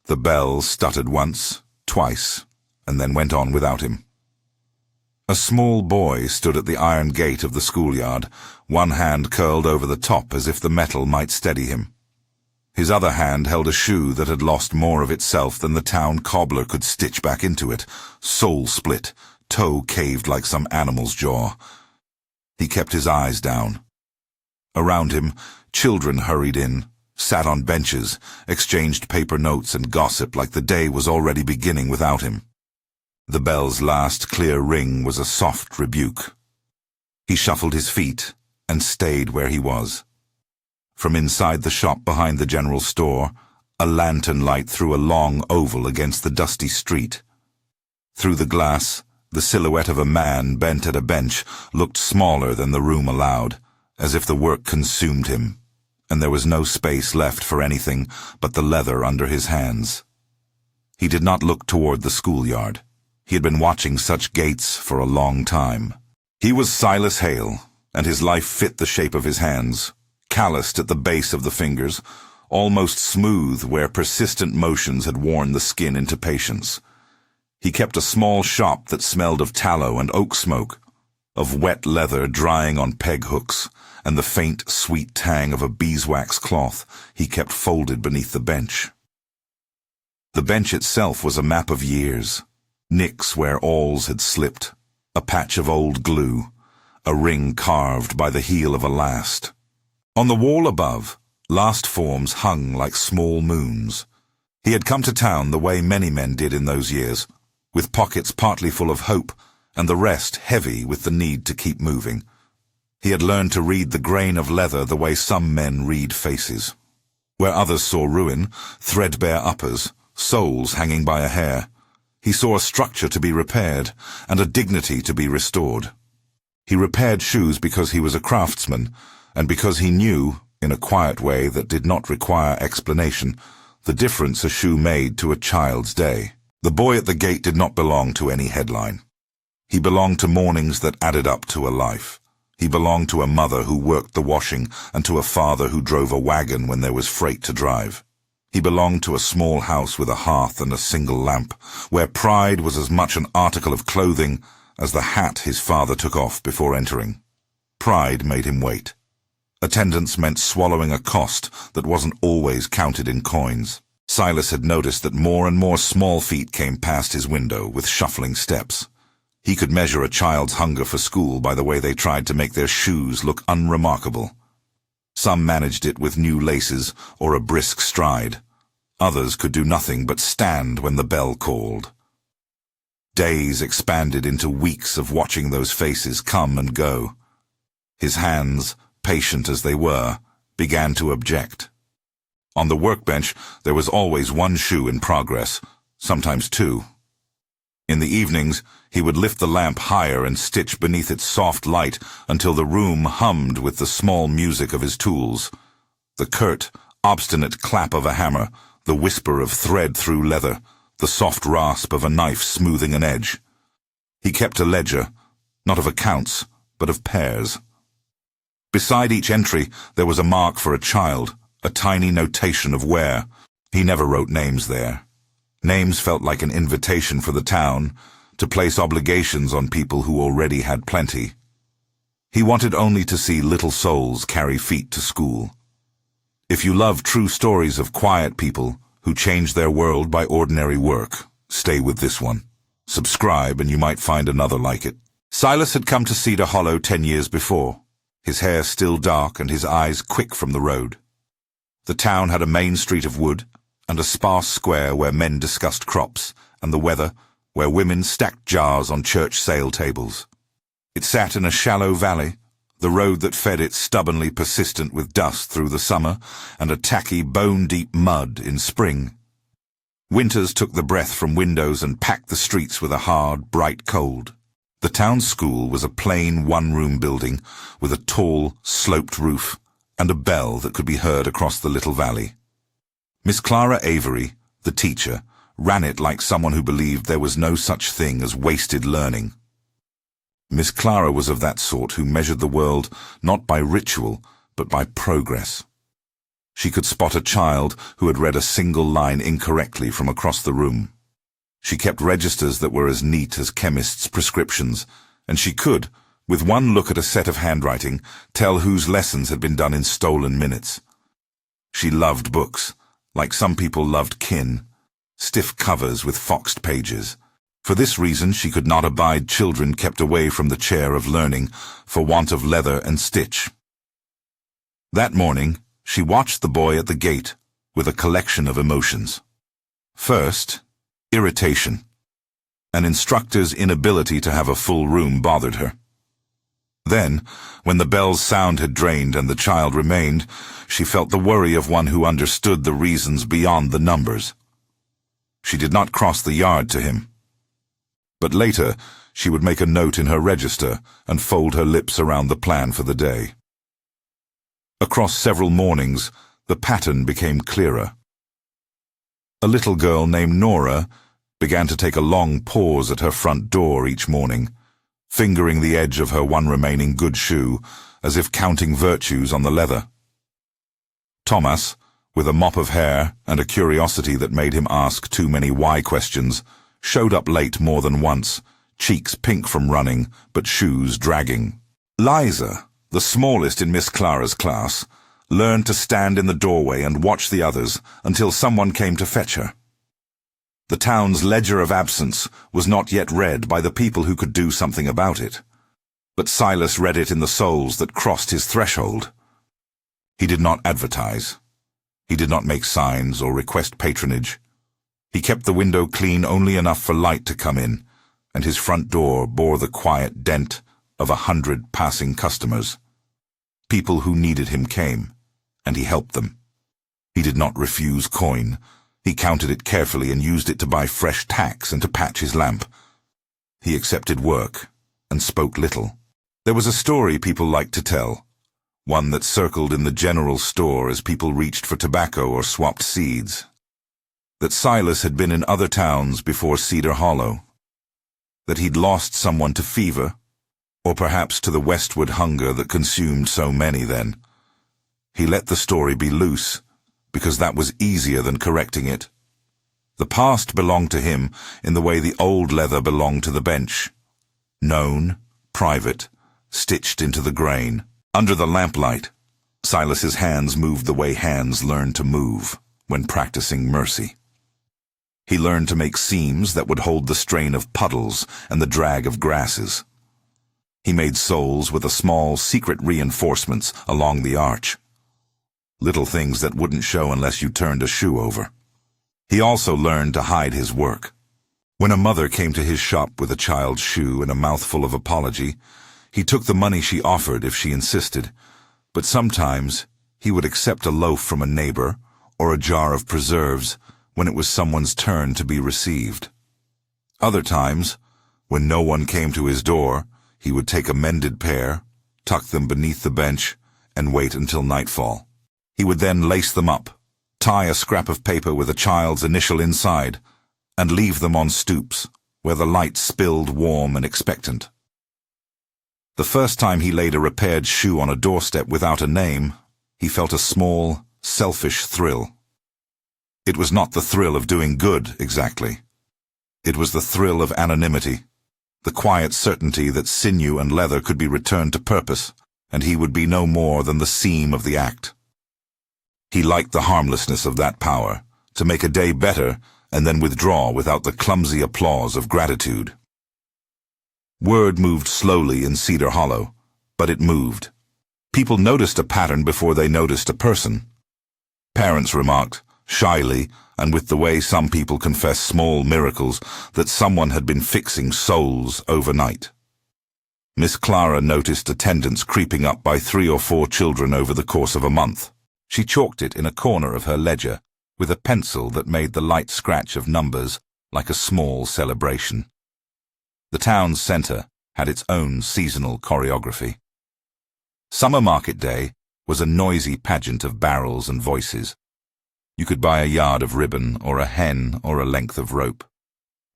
The bell stuttered once, twice, and then went on without him. A small boy stood at the iron gate of the schoolyard, one hand curled over the top as if the metal might steady him. His other hand held a shoe that had lost more of itself than the town cobbler could stitch back into it, sole split, toe caved like some animal's jaw. He kept his eyes down. Around him, children hurried in, sat on benches, exchanged paper notes and gossip like the day was already beginning without him. The bell's last clear ring was a soft rebuke. He shuffled his feet and stayed where he was. From inside the shop behind the general store, a lantern light threw a long oval against the dusty street. Through the glass, the silhouette of a man bent at a bench looked smaller than the room allowed, as if the work consumed him, and there was no space left for anything but the leather under his hands. He did not look toward the schoolyard. He had been watching such gates for a long time. He was Silas Hale, and his life fit the shape of his hands, calloused at the base of the fingers, almost smooth where persistent motions had worn the skin into patience. He kept a small shop that smelled of tallow and oak smoke, of wet leather drying on peg hooks, and the faint, sweet tang of a beeswax cloth he kept folded beneath the bench. The bench itself was a map of years. Nicks where awls had slipped, a patch of old glue, a ring carved by the heel of a last. On the wall above, last forms hung like small moons. He had come to town the way many men did in those years, with pockets partly full of hope and the rest heavy with the need to keep moving. He had learned to read the grain of leather the way some men read faces. Where others saw ruin, threadbare uppers, soles hanging by a hair, he saw a structure to be repaired and a dignity to be restored. He repaired shoes because he was a craftsman, and because he knew, in a quiet way that did not require explanation, the difference a shoe made to a child's day. The boy at the gate did not belong to any headline. He belonged to mornings that added up to a life. He belonged to a mother who worked the washing and to a father who drove a wagon when there was freight to drive. He belonged to a small house with a hearth and a single lamp, where pride was as much an article of clothing as the hat his father took off before entering. Pride made him wait. Attendance meant swallowing a cost that wasn't always counted in coins. Silas had noticed that more and more small feet came past his window with shuffling steps. He could measure a child's hunger for school by the way they tried to make their shoes look unremarkable. Some managed it with new laces or a brisk stride. Others could do nothing but stand when the bell called. Days expanded into weeks of watching those faces come and go. His hands, patient as they were, began to object. On the workbench, there was always one shoe in progress, sometimes two. In the evenings, he would lift the lamp higher and stitch beneath its soft light until the room hummed with the small music of his tools. The curt, obstinate clap of a hammer, the whisper of thread through leather, the soft rasp of a knife smoothing an edge. He kept a ledger, not of accounts, but of pairs. Beside each entry, there was a mark for a child, a tiny notation of where. He never wrote names there. Names felt like an invitation for the town to place obligations on people who already had plenty. He wanted only to see little souls carry feet to school. If you love true stories of quiet people who change their world by ordinary work, stay with this one. Subscribe and you might find another like it. Silas had come to Cedar Hollow 10 years before, his hair still dark and his eyes quick from the road. The town had a main street of wood, and a sparse square where men discussed crops and the weather, where women stacked jars on church sale tables. It sat in a shallow valley, the road that fed it stubbornly persistent with dust through the summer and a tacky, bone-deep mud in spring. Winters took the breath from windows and packed the streets with a hard, bright cold. The town school was a plain one-room building with a tall, sloped roof and a bell that could be heard across the little valley. Miss Clara Avery, the teacher, ran it like someone who believed there was no such thing as wasted learning. Miss Clara was of that sort who measured the world not by ritual, but by progress. She could spot a child who had read a single line incorrectly from across the room. She kept registers that were as neat as chemists' prescriptions, and she could, with one look at a set of handwriting, tell whose lessons had been done in stolen minutes. She loved books, like some people loved kin, stiff covers with foxed pages. For this reason she could not abide children kept away from the chair of learning for want of leather and stitch. That morning she watched the boy at the gate with a collection of emotions. First, irritation. An instructor's inability to have a full room bothered her. Then, when the bell's sound had drained and the child remained, she felt the worry of one who understood the reasons beyond the numbers. She did not cross the yard to him. But later, she would make a note in her register and fold her lips around the plan for the day. Across several mornings, the pattern became clearer. A little girl named Nora began to take a long pause at her front door each morning, fingering the edge of her one remaining good shoe, as if counting virtues on the leather. Thomas, with a mop of hair and a curiosity that made him ask too many why questions, showed up late more than once, cheeks pink from running, but shoes dragging. Liza, the smallest in Miss Clara's class, learned to stand in the doorway and watch the others until someone came to fetch her. The town's ledger of absence was not yet read by the people who could do something about it, but Silas read it in the souls that crossed his threshold. He did not advertise. He did not make signs or request patronage. He kept the window clean only enough for light to come in, and his front door bore the quiet dent of 100 passing customers. People who needed him came, and he helped them. He did not refuse coin. He counted it carefully and used it to buy fresh tacks and to patch his lamp. He accepted work and spoke little. There was a story people liked to tell, one that circled in the general store as people reached for tobacco or swapped seeds, that Silas had been in other towns before Cedar Hollow, that he'd lost someone to fever, or perhaps to the westward hunger that consumed so many then. He let the story be loose, because that was easier than correcting it. The past belonged to him in the way the old leather belonged to the bench. Known, private, stitched into the grain. Under the lamplight, Silas's hands moved the way hands learn to move when practicing mercy. He learned to make seams that would hold the strain of puddles and the drag of grasses. He made soles with a small, secret reinforcements along the arch. Little things that wouldn't show unless you turned a shoe over. He also learned to hide his work. When a mother came to his shop with a child's shoe and a mouthful of apology, he took the money she offered if she insisted, but sometimes he would accept a loaf from a neighbor or a jar of preserves when it was someone's turn to be received. Other times, when no one came to his door, he would take a mended pair, tuck them beneath the bench, and wait until nightfall. He would then lace them up, tie a scrap of paper with a child's initial inside, and leave them on stoops, where the light spilled warm and expectant. The first time he laid a repaired shoe on a doorstep without a name, he felt a small, selfish thrill. It was not the thrill of doing good, exactly. It was the thrill of anonymity, the quiet certainty that sinew and leather could be returned to purpose, and he would be no more than the seam of the act. He liked the harmlessness of that power, to make a day better and then withdraw without the clumsy applause of gratitude. Word moved slowly in Cedar Hollow, but it moved. People noticed a pattern before they noticed a person. Parents remarked, shyly, and with the way some people confess small miracles, that someone had been fixing soles overnight. Miss Clara noticed attendance creeping up by 3 or 4 children over the course of a month. She chalked it in a corner of her ledger, with a pencil that made the light scratch of numbers like a small celebration. The town's centre had its own seasonal choreography. Summer Market Day was a noisy pageant of barrels and voices. You could buy a yard of ribbon or a hen or a length of rope.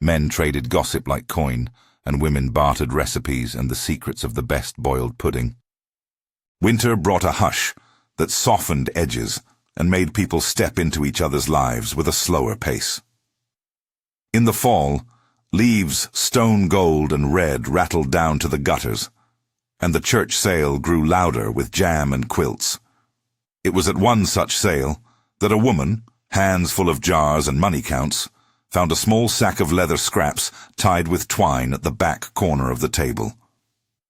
Men traded gossip like coin, and women bartered recipes and the secrets of the best boiled pudding. Winter brought a hush that softened edges and made people step into each other's lives with a slower pace. In the fall, leaves stone gold and red rattled down to the gutters, and the church sale grew louder with jam and quilts. It was at one such sale that a woman, hands full of jars and money counts, found a small sack of leather scraps tied with twine at the back corner of the table.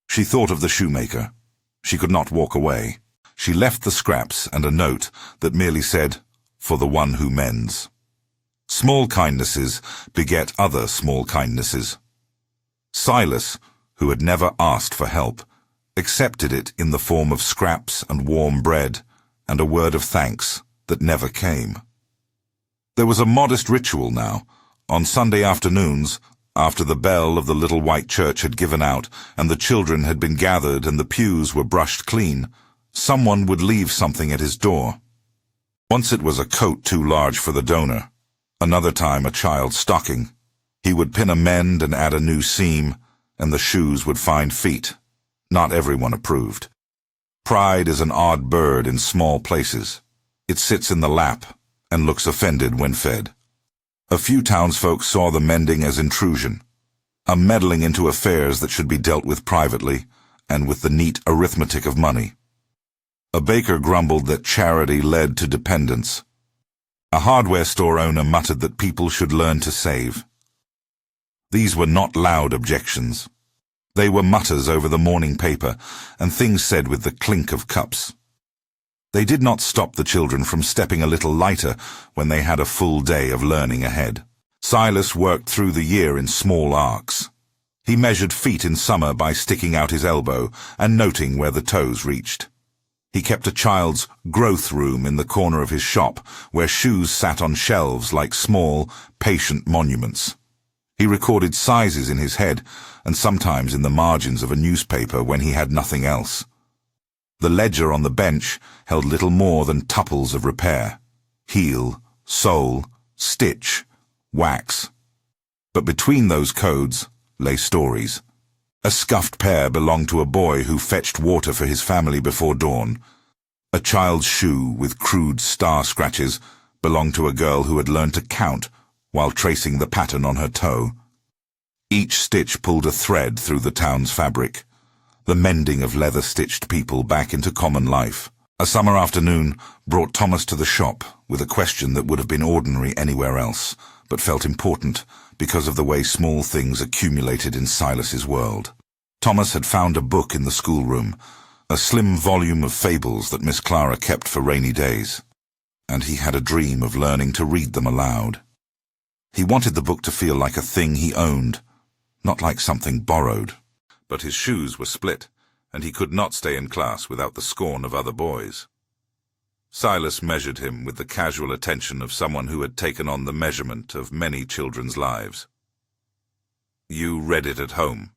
She thought of the shoemaker. She could not walk away. She left the scraps and a note that merely said, "For the one who mends." Small kindnesses beget other small kindnesses. Silas, who had never asked for help, accepted it in the form of scraps and warm bread and a word of thanks that never came. There was a modest ritual now. On Sunday afternoons, after the bell of the little white church had given out and the children had been gathered and the pews were brushed clean, someone would leave something at his door. Once it was a coat too large for the donor, another time a child's stocking. He would pin a mend and add a new seam, and the shoes would find feet. Not everyone approved. Pride is an odd bird in small places. It sits in the lap and looks offended when fed. A few townsfolk saw the mending as intrusion, a meddling into affairs that should be dealt with privately and with the neat arithmetic of money. A baker grumbled that charity led to dependence. A hardware store owner muttered that people should learn to save. These were not loud objections. They were mutters over the morning paper and things said with the clink of cups. They did not stop the children from stepping a little lighter when they had a full day of learning ahead. Silas worked through the year in small arcs. He measured feet in summer by sticking out his elbow and noting where the toes reached. He kept a child's growth room in the corner of his shop where shoes sat on shelves like small, patient monuments. He recorded sizes in his head and sometimes in the margins of a newspaper when he had nothing else. The ledger on the bench held little more than tuples of repair: heel, sole, stitch, wax. But between those codes lay stories. A scuffed pair belonged to a boy who fetched water for his family before dawn. A child's shoe with crude star scratches belonged to a girl who had learned to count while tracing the pattern on her toe. Each stitch pulled a thread through the town's fabric, the mending of leather-stitched people back into common life. A summer afternoon brought Thomas to the shop with a question that would have been ordinary anywhere else, but felt important because of the way small things accumulated in Silas's world. Thomas had found a book in the schoolroom, a slim volume of fables that Miss Clara kept for rainy days, and he had a dream of learning to read them aloud. He wanted the book to feel like a thing he owned, not like something borrowed. But his shoes were split, and he could not stay in class without the scorn of other boys. Silas measured him with the casual attention of someone who had taken on the measurement of many children's lives. "You read it at home,"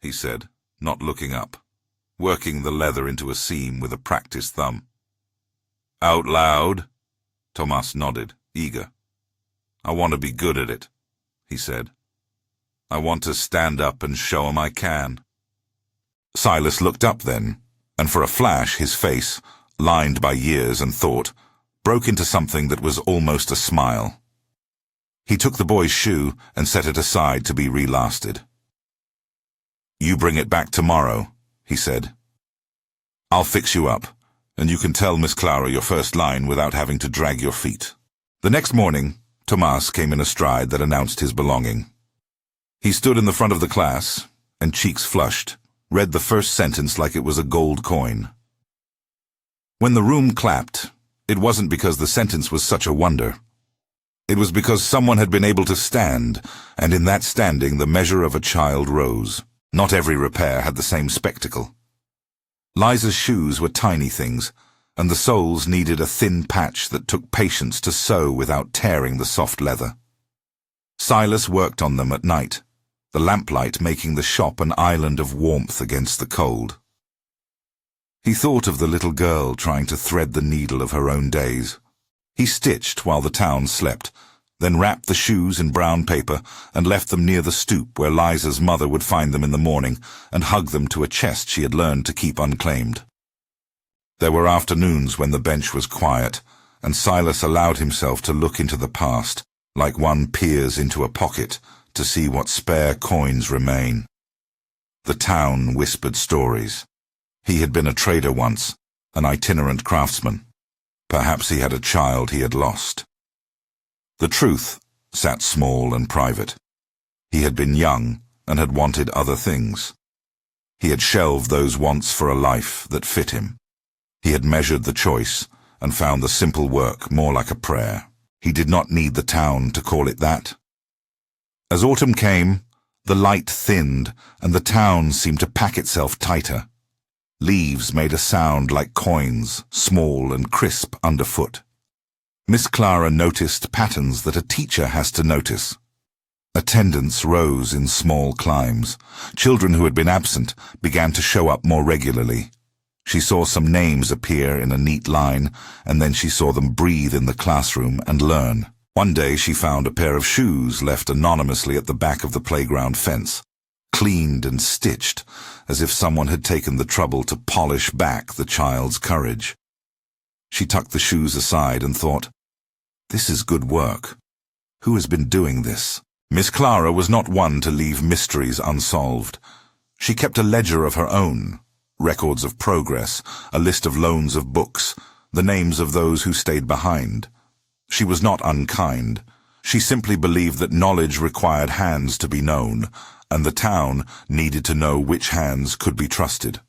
he said, not looking up, working the leather into a seam with a practiced thumb. "Out loud?" Thomas nodded, eager. "I want to be good at it," he said. "I want to stand up and show 'em I can." Silas looked up then, and for a flash his face, lined by years and thought, broke into something that was almost a smile. He took the boy's shoe and set it aside to be relasted. "You bring it back tomorrow," he said. "I'll fix you up, and you can tell Miss Clara your first line without having to drag your feet." The next morning, Tomas came in a stride that announced his belonging. He stood in the front of the class, and cheeks flushed, read the first sentence like it was a gold coin. When the room clapped, it wasn't because the sentence was such a wonder. It was because someone had been able to stand, and in that standing the measure of a child rose. Not every repair had the same spectacle. Liza's shoes were tiny things, and the soles needed a thin patch that took patience to sew without tearing the soft leather. Silas worked on them at night, the lamplight making the shop an island of warmth against the cold. He thought of the little girl trying to thread the needle of her own days. He stitched while the town slept, then wrapped the shoes in brown paper and left them near the stoop where Liza's mother would find them in the morning and hug them to a chest she had learned to keep unclaimed. There were afternoons when the bench was quiet, and Silas allowed himself to look into the past, like one peers into a pocket to see what spare coins remain. The town whispered stories. He had been a trader once, an itinerant craftsman. Perhaps he had a child he had lost. The truth sat small and private. He had been young and had wanted other things. He had shelved those wants for a life that fit him. He had measured the choice and found the simple work more like a prayer. He did not need the town to call it that. As autumn came, the light thinned and the town seemed to pack itself tighter. Leaves made a sound like coins, small and crisp underfoot. Miss Clara noticed patterns that a teacher has to notice. Attendance rose in small climbs. Children who had been absent began to show up more regularly. She saw some names appear in a neat line, and then she saw them breathe in the classroom and learn. One day she found a pair of shoes left anonymously at the back of the playground fence, cleaned and stitched, as if someone had taken the trouble to polish back the child's courage. She tucked the shoes aside and thought, "This is good work. Who has been doing this?" Miss Clara was not one to leave mysteries unsolved. She kept a ledger of her own, records of progress, a list of loans of books, the names of those who stayed behind. She was not unkind. She simply believed that knowledge required hands to be known, and the town needed to know which hands could be trusted.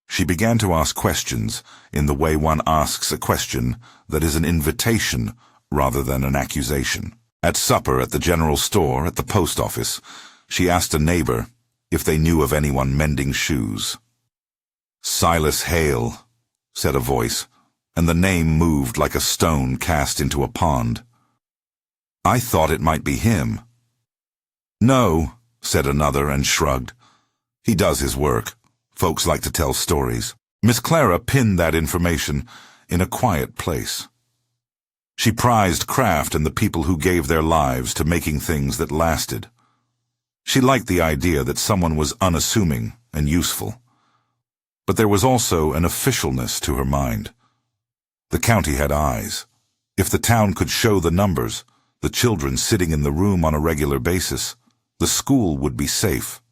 She began to ask questions in the way one asks a question that is an invitation rather than an accusation. At supper at the general store, at the post office, she asked a neighbor if they knew of anyone mending shoes. "Silas Hale," said a voice, and the name moved like a stone cast into a pond. "I thought it might be him." "No," said another and shrugged. "He does his work. Folks like to tell stories." Miss Clara pinned that information in a quiet place. She prized craft and the people who gave their lives to making things that lasted. She liked the idea that someone was unassuming and useful. But there was also an officialness to her mind. The county had eyes. If the town could show the numbers, the children sitting in the room on a regular basis, the school would be safe.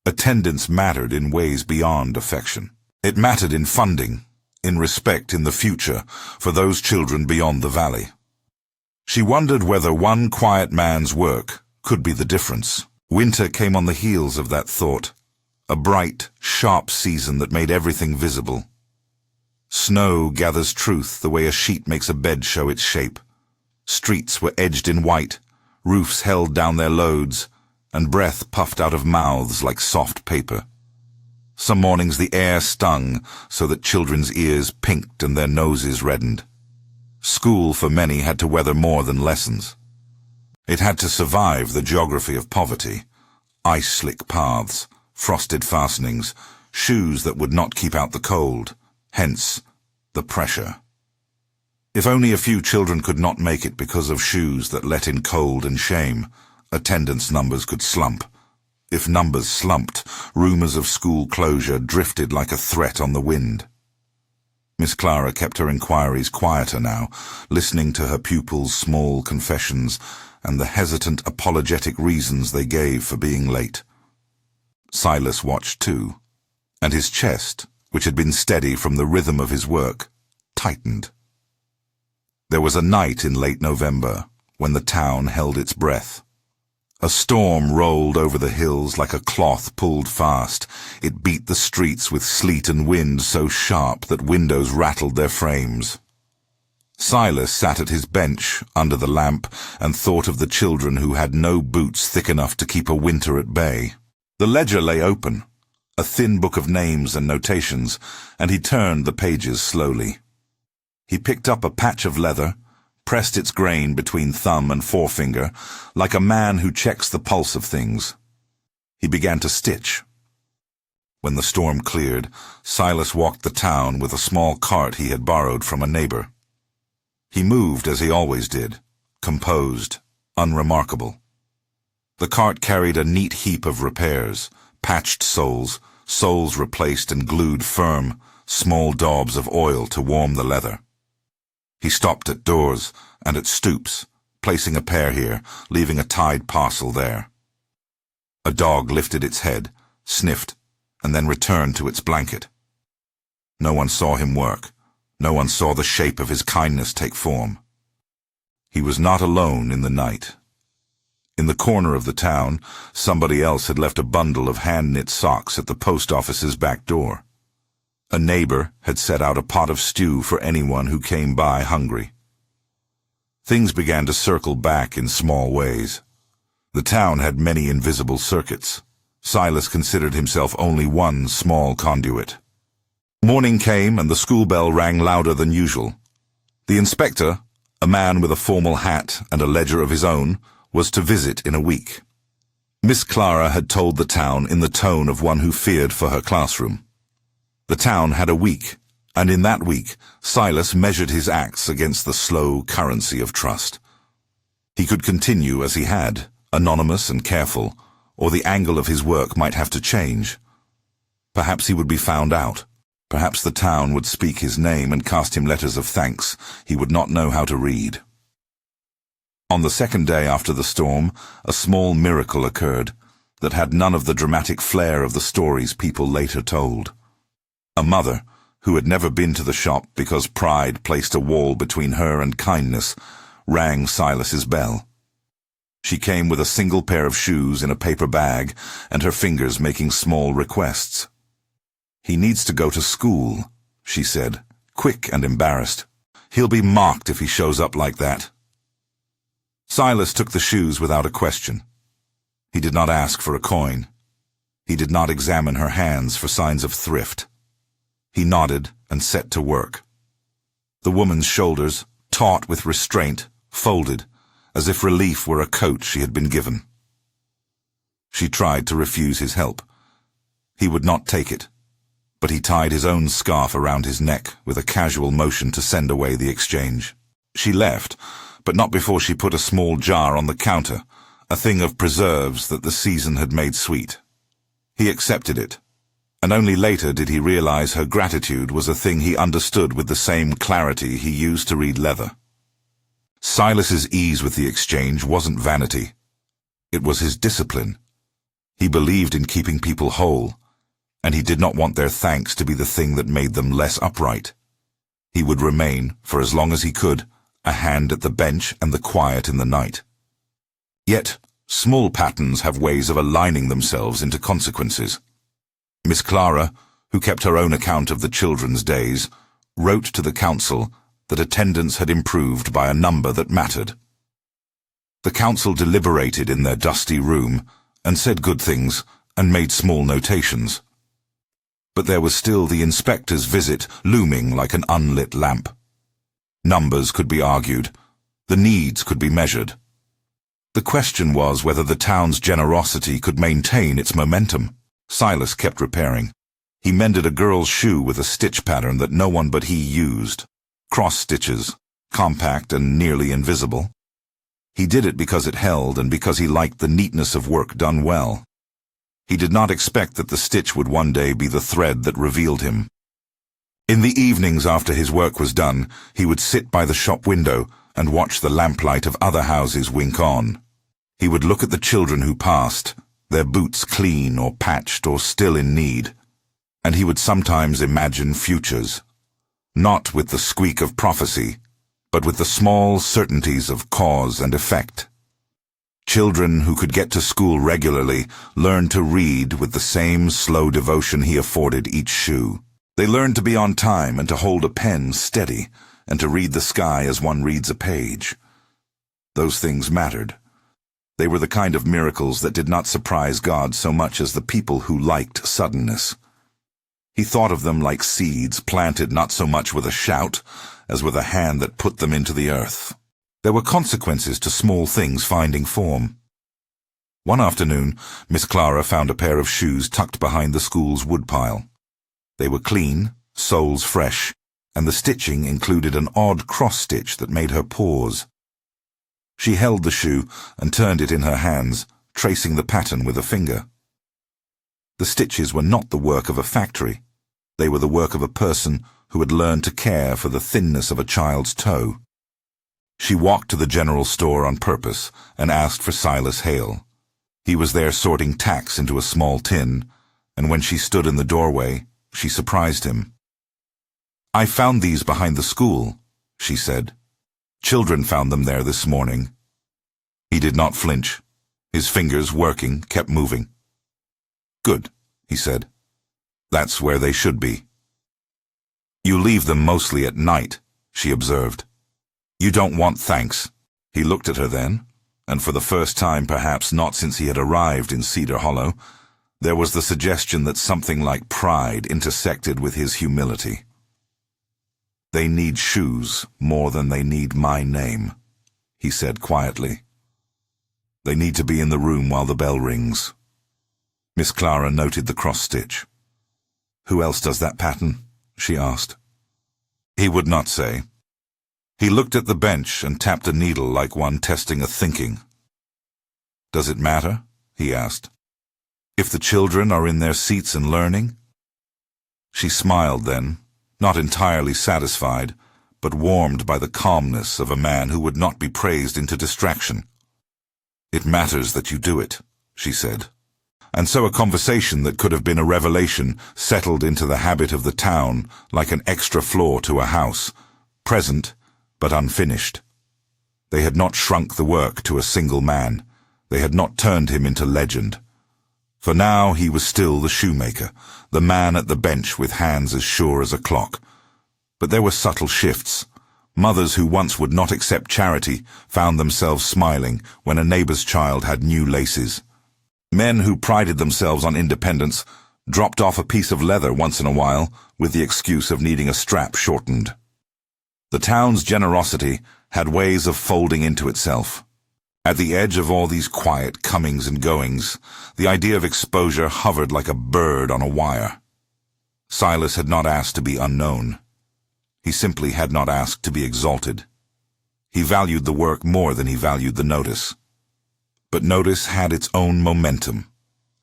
Attendance mattered in ways beyond affection. It mattered in funding, in respect in the future for those children beyond the valley. She wondered whether one quiet man's work could be the difference. Winter came on the heels of that thought, a bright, sharp season that made everything visible. Snow gathers truth the way a sheet makes a bed show its shape. Streets were edged in white, roofs held down their loads, and breath puffed out of mouths like soft paper. Some mornings the air stung so that children's ears pinked and their noses reddened. School for many had to weather more than lessons. It had to survive the geography of poverty, ice-slick paths, frosted fastenings, shoes that would not keep out the cold, hence the pressure. If only a few children could not make it because of shoes that let in cold and shame, attendance numbers could slump. If numbers slumped, rumors of school closure drifted like a threat on the wind. Miss Clara kept her inquiries quieter now, listening to her pupils' small confessions and the hesitant, apologetic reasons they gave for being late. Silas watched too, and his chest, which had been steady from the rhythm of his work, tightened. There was a night in late November when the town held its breath. A storm rolled over the hills like a cloth pulled fast. It beat the streets with sleet and wind so sharp that windows rattled their frames. Silas sat at his bench under the lamp and thought of the children who had no boots thick enough to keep a winter at bay. The ledger lay open, a thin book of names and notations, and he turned the pages slowly. He picked up a patch of leather, pressed its grain between thumb and forefinger, like a man who checks the pulse of things. He began to stitch. When the storm cleared, Silas walked the town with a small cart he had borrowed from a neighbor. He moved as he always did, composed, unremarkable. The cart carried a neat heap of repairs, patched soles, soles replaced and glued firm, small daubs of oil to warm the leather. He stopped at doors and at stoops, placing a pair here, leaving a tied parcel there. A dog lifted its head, sniffed, and then returned to its blanket. No one saw him work. No one saw the shape of his kindness take form. He was not alone in the night. In the corner of the town, somebody else had left a bundle of hand-knit socks at the post office's back door. A neighbor had set out a pot of stew for anyone who came by hungry. Things began to circle back in small ways. The town had many invisible circuits. Silas considered himself only one small conduit. Morning came and the school bell rang louder than usual. The inspector, a man with a formal hat and a ledger of his own, was to visit in a week. Miss Clara had told the town in the tone of one who feared for her classroom. The town had a week, and in that week, Silas measured his acts against the slow currency of trust. He could continue as he had, anonymous and careful, or the angle of his work might have to change. Perhaps he would be found out. Perhaps the town would speak his name and cast him letters of thanks he would not know how to read. On the second day after the storm, a small miracle occurred that had none of the dramatic flair of the stories people later told. A mother, who had never been to the shop because pride placed a wall between her and kindness, rang Silas's bell. She came with a single pair of shoes in a paper bag and her fingers making small requests. "He needs to go to school," she said, quick and embarrassed. "He'll be mocked if he shows up like that." Silas took the shoes without a question. He did not ask for a coin. He did not examine her hands for signs of thrift. He nodded and set to work. The woman's shoulders, taut with restraint, folded, as if relief were a coat she had been given. She tried to refuse his help. He would not take it, but he tied his own scarf around his neck with a casual motion to send away the exchange. She left, but not before she put a small jar on the counter, a thing of preserves that the season had made sweet. He accepted it, and only later did he realize her gratitude was a thing he understood with the same clarity he used to read leather. Silas's ease with the exchange wasn't vanity. It was his discipline. He believed in keeping people whole, and he did not want their thanks to be the thing that made them less upright. He would remain, for as long as he could, a hand at the bench and the quiet in the night. Yet, small patterns have ways of aligning themselves into consequences. Miss Clara, who kept her own account of the children's days, wrote to the council that attendance had improved by a number that mattered. The council deliberated in their dusty room and said good things and made small notations. But there was still the inspector's visit looming like an unlit lamp. Numbers could be argued. The needs could be measured. The question was whether the town's generosity could maintain its momentum. Silas kept repairing. He mended a girl's shoe with a stitch pattern that no one but he used. Cross stitches, compact and nearly invisible. He did it because it held and because he liked the neatness of work done well. He did not expect that the stitch would one day be the thread that revealed him. In the evenings after his work was done, he would sit by the shop window and watch the lamplight of other houses wink on. He would look at the children who passed, their boots clean or patched or still in need, and he would sometimes imagine futures, not with the squeak of prophecy, but with the small certainties of cause and effect. Children who could get to school regularly learned to read with the same slow devotion he afforded each shoe. They learned to be on time and to hold a pen steady, and to read the sky as one reads a page. Those things mattered. They were the kind of miracles that did not surprise God so much as the people who liked suddenness. He thought of them like seeds planted not so much with a shout as with a hand that put them into the earth. There were consequences to small things finding form. One afternoon, Miss Clara found a pair of shoes tucked behind the school's woodpile. They were clean, soles fresh, and the stitching included an odd cross-stitch that made her pause. She held the shoe and turned it in her hands, tracing the pattern with a finger. The stitches were not the work of a factory. They were the work of a person who had learned to care for the thinness of a child's toe. She walked to the general store on purpose and asked for Silas Hale. He was there sorting tacks into a small tin, and when she stood in the doorway, she surprised him. "I found these behind the school," she said. "Children found them there this morning." He did not flinch. His fingers, working, kept moving. "Good," he said. "That's where they should be." "You leave them mostly at night," she observed. "You don't want thanks." He looked at her then, and for the first time perhaps not since he had arrived in Cedar Hollow, there was the suggestion that something like pride intersected with his humility. "They need shoes more than they need my name," he said quietly. "They need to be in the room while the bell rings." Miss Clara noted the cross-stitch. "Who else does that pattern?" she asked. He would not say. He looked at the bench and tapped a needle like one testing a thinking. "Does it matter?" he asked. "If the children are in their seats and learning?" She smiled then, not entirely satisfied, but warmed by the calmness of a man who would not be praised into distraction. "It matters that you do it," she said. And so a conversation that could have been a revelation settled into the habit of the town like an extra floor to a house, present but unfinished. They had not shrunk the work to a single man. They had not turned him into legend. For now he was still the shoemaker, the man at the bench with hands as sure as a clock. But there were subtle shifts. Mothers who once would not accept charity found themselves smiling when a neighbor's child had new laces. Men who prided themselves on independence dropped off a piece of leather once in a while with the excuse of needing a strap shortened. The town's generosity had ways of folding into itself. At the edge of all these quiet comings and goings, the idea of exposure hovered like a bird on a wire. Silas had not asked to be unknown. He simply had not asked to be exalted. He valued the work more than he valued the notice. But notice had its own momentum.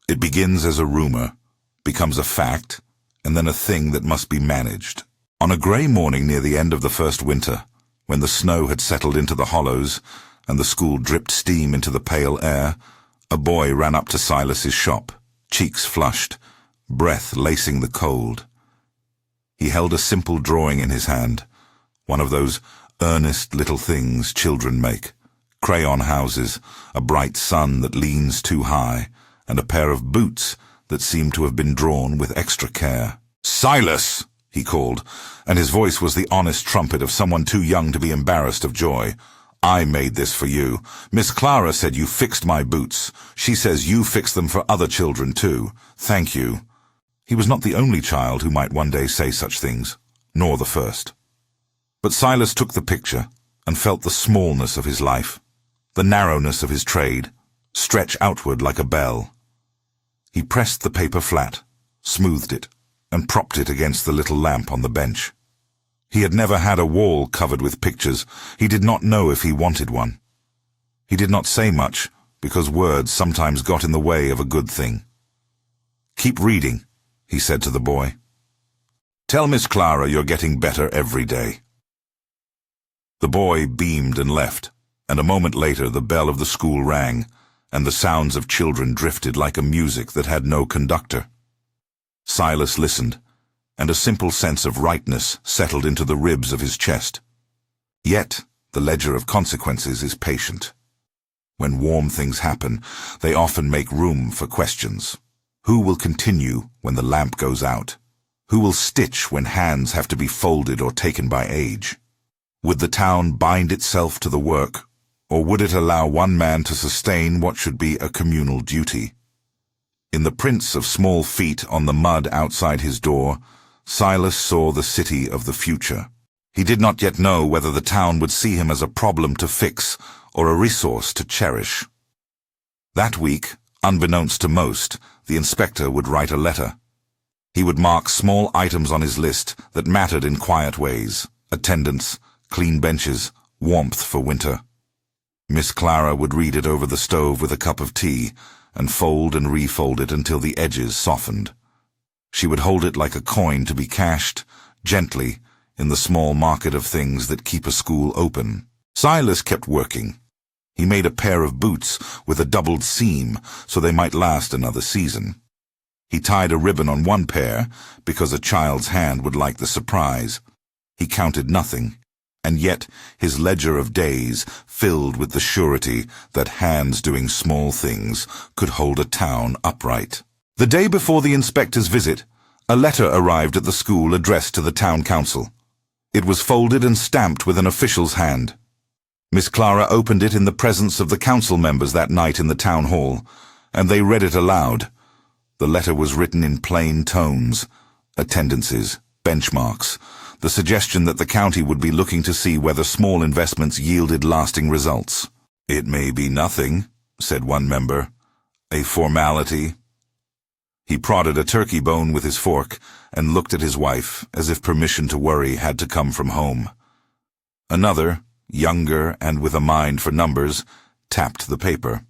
It begins as a rumor, becomes a fact, and then a thing that must be managed. On a grey morning near the end of the first winter, when the snow had settled into the hollows and the school dripped steam into the pale air, a boy ran up to Silas's shop, cheeks flushed, breath lacing the cold. He held a simple drawing in his hand, one of those earnest little things children make, crayon houses, a bright sun that leans too high, and a pair of boots that seemed to have been drawn with extra care. "Silas!" he called, and his voice was the honest trumpet of someone too young to be embarrassed of joy. "I made this for you. Miss Clara said you fixed my boots. She says you fixed them for other children too. Thank you." He was not the only child who might one day say such things, nor the first. But Silas took the picture and felt the smallness of his life, the narrowness of his trade, stretch outward like a bell. He pressed the paper flat, smoothed it, and propped it against the little lamp on the bench. He had never had a wall covered with pictures. He did not know if he wanted one. He did not say much, because words sometimes got in the way of a good thing. "Keep reading," he said to the boy. "Tell Miss Clara you're getting better every day." The boy beamed and left, and a moment later the bell of the school rang, and the sounds of children drifted like a music that had no conductor. Silas listened, and a simple sense of rightness settled into the ribs of his chest. Yet the ledger of consequences is patient. When warm things happen, they often make room for questions. Who will continue when the lamp goes out? Who will stitch when hands have to be folded or taken by age? Would the town bind itself to the work, or would it allow one man to sustain what should be a communal duty? In the prints of small feet on the mud outside his door, Silas saw the city of the future. He did not yet know whether the town would see him as a problem to fix or a resource to cherish. That week, unbeknownst to most, the inspector would write a letter. He would mark small items on his list that mattered in quiet ways: attendance, clean benches, warmth for winter. Miss Clara would read it over the stove with a cup of tea, and fold and refold it until the edges softened. She would hold it like a coin to be cashed, gently, in the small market of things that keep a school open. Silas kept working. He made a pair of boots with a doubled seam so they might last another season. He tied a ribbon on one pair because a child's hand would like the surprise. He counted nothing, and yet his ledger of days filled with the surety that hands doing small things could hold a town upright. The day before the inspector's visit, a letter arrived at the school addressed to the town council. It was folded and stamped with an official's hand. Miss Clara opened it in the presence of the council members that night in the town hall, and they read it aloud. The letter was written in plain tones: attendances, benchmarks, the suggestion that the county would be looking to see whether small investments yielded lasting results. "It may be nothing," said one member. "A formality." He prodded a turkey bone with his fork and looked at his wife as if permission to worry had to come from home. Another, younger and with a mind for numbers, tapped the paper.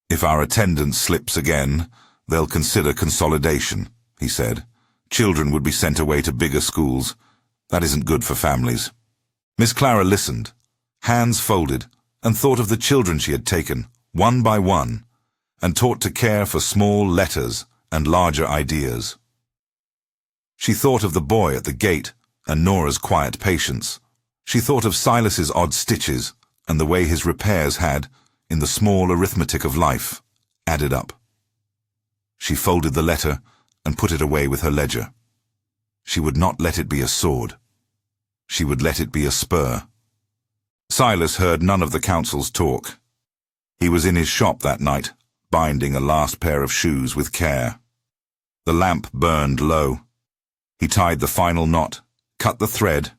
"If our attendance slips again, they'll consider consolidation," he said. "Children would be sent away to bigger schools. That isn't good for families." Miss Clara listened, hands folded, and thought of the children she had taken, one by one, and taught to care for small letters and larger ideas. She thought of the boy at the gate and Nora's quiet patience. She thought of Silas's odd stitches and the way his repairs had, in the small arithmetic of life, added up. She folded the letter and put it away with her ledger. She would not let it be a sword. She would let it be a spur. Silas heard none of the council's talk. He was in his shop that night, binding a last pair of shoes with care. The lamp burned low. He tied the final knot, cut the thread,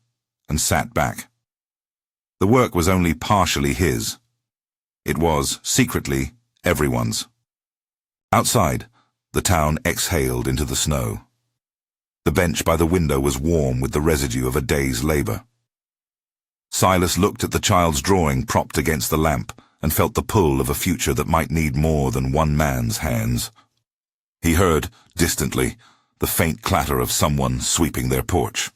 and sat back. The work was only partially his. It was, secretly, everyone's. Outside, the town exhaled into the snow. The bench by the window was warm with the residue of a day's labor. Silas looked at the child's drawing propped against the lamp and felt the pull of a future that might need more than one man's hands. He heard, distantly, the faint clatter of someone sweeping their porch.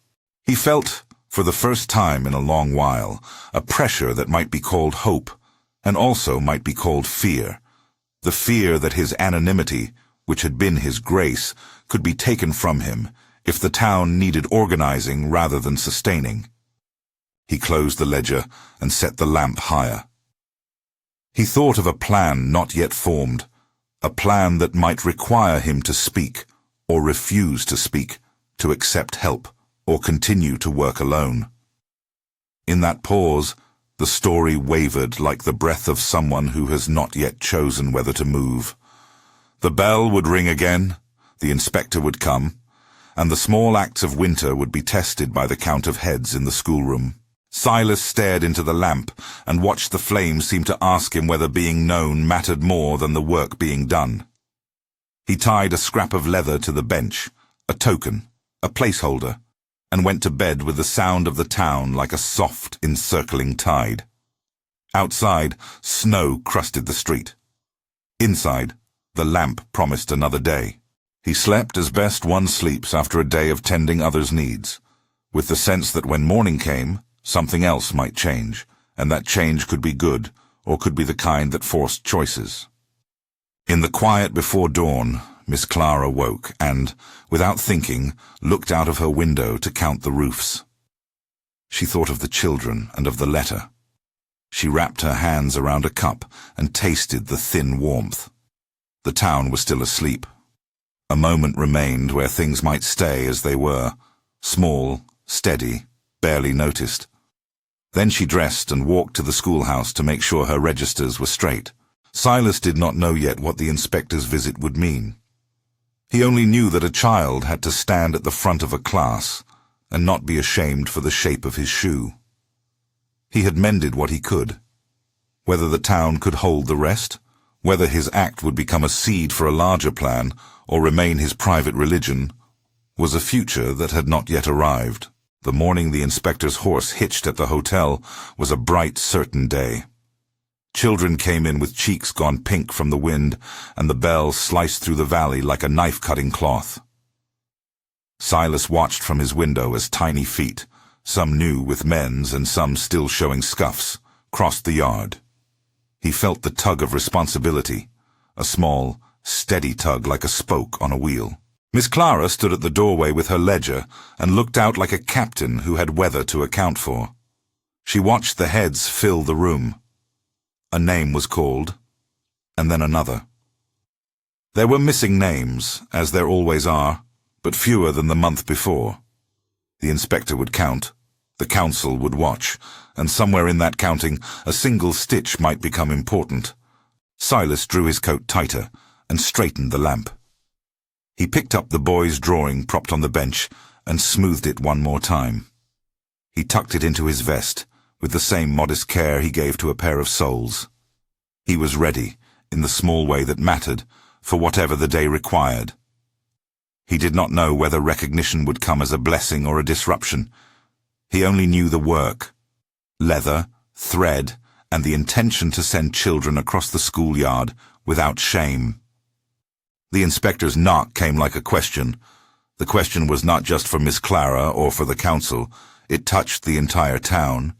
He felt, for the first time in a long while, a pressure that might be called hope, and also might be called fear. The fear that his anonymity, which had been his grace, could be taken from him if the town needed organizing rather than sustaining. He closed the ledger and set the lamp higher. He thought of a plan not yet formed, a plan that might require him to speak, or refuse to speak, to accept help, or continue to work alone. In that pause, the story wavered like the breath of someone who has not yet chosen whether to move. The bell would ring again, the inspector would come, and the small acts of winter would be tested by the count of heads in the schoolroom. Silas stared into the lamp and watched the flame seem to ask him whether being known mattered more than the work being done. He tied a scrap of leather to the bench, a token, a placeholder, and went to bed with the sound of the town like a soft, encircling tide. Outside, snow crusted the street. Inside, the lamp promised another day. He slept as best one sleeps after a day of tending others' needs, with the sense that when morning came, something else might change, and that change could be good, or could be the kind that forced choices. In the quiet before dawn, Miss Clara woke and, without thinking, looked out of her window to count the roofs. She thought of the children and of the letter. She wrapped her hands around a cup and tasted the thin warmth. The town was still asleep. A moment remained where things might stay as they were, small, steady, barely noticed. Then she dressed and walked to the schoolhouse to make sure her registers were straight. Silas did not know yet what the inspector's visit would mean. He only knew that a child had to stand at the front of a class and not be ashamed for the shape of his shoe. He had mended what he could. Whether the town could hold the rest, whether his act would become a seed for a larger plan or remain his private religion, was a future that had not yet arrived. The morning the inspector's horse hitched at the hotel was a bright, certain day. Children came in with cheeks gone pink from the wind, and the bell sliced through the valley like a knife-cutting cloth. Silas watched from his window as tiny feet, some new with men's and some still showing scuffs, crossed the yard. He felt the tug of responsibility, a small, steady tug like a spoke on a wheel. Miss Clara stood at the doorway with her ledger and looked out like a captain who had weather to account for. She watched the heads fill the room. A name was called, and then another. There were missing names, as there always are, but fewer than the month before. The inspector would count, the council would watch, and somewhere in that counting a single stitch might become important. Silas drew his coat tighter and straightened the lamp. He picked up the boy's drawing propped on the bench and smoothed it one more time. He tucked it into his vest, with the same modest care he gave to a pair of soles. He was ready, in the small way that mattered, for whatever the day required. He did not know whether recognition would come as a blessing or a disruption. He only knew the work, leather, thread, and the intention to send children across the schoolyard without shame. The inspector's knock came like a question. The question was not just for Miss Clara or for the council. It touched the entire town.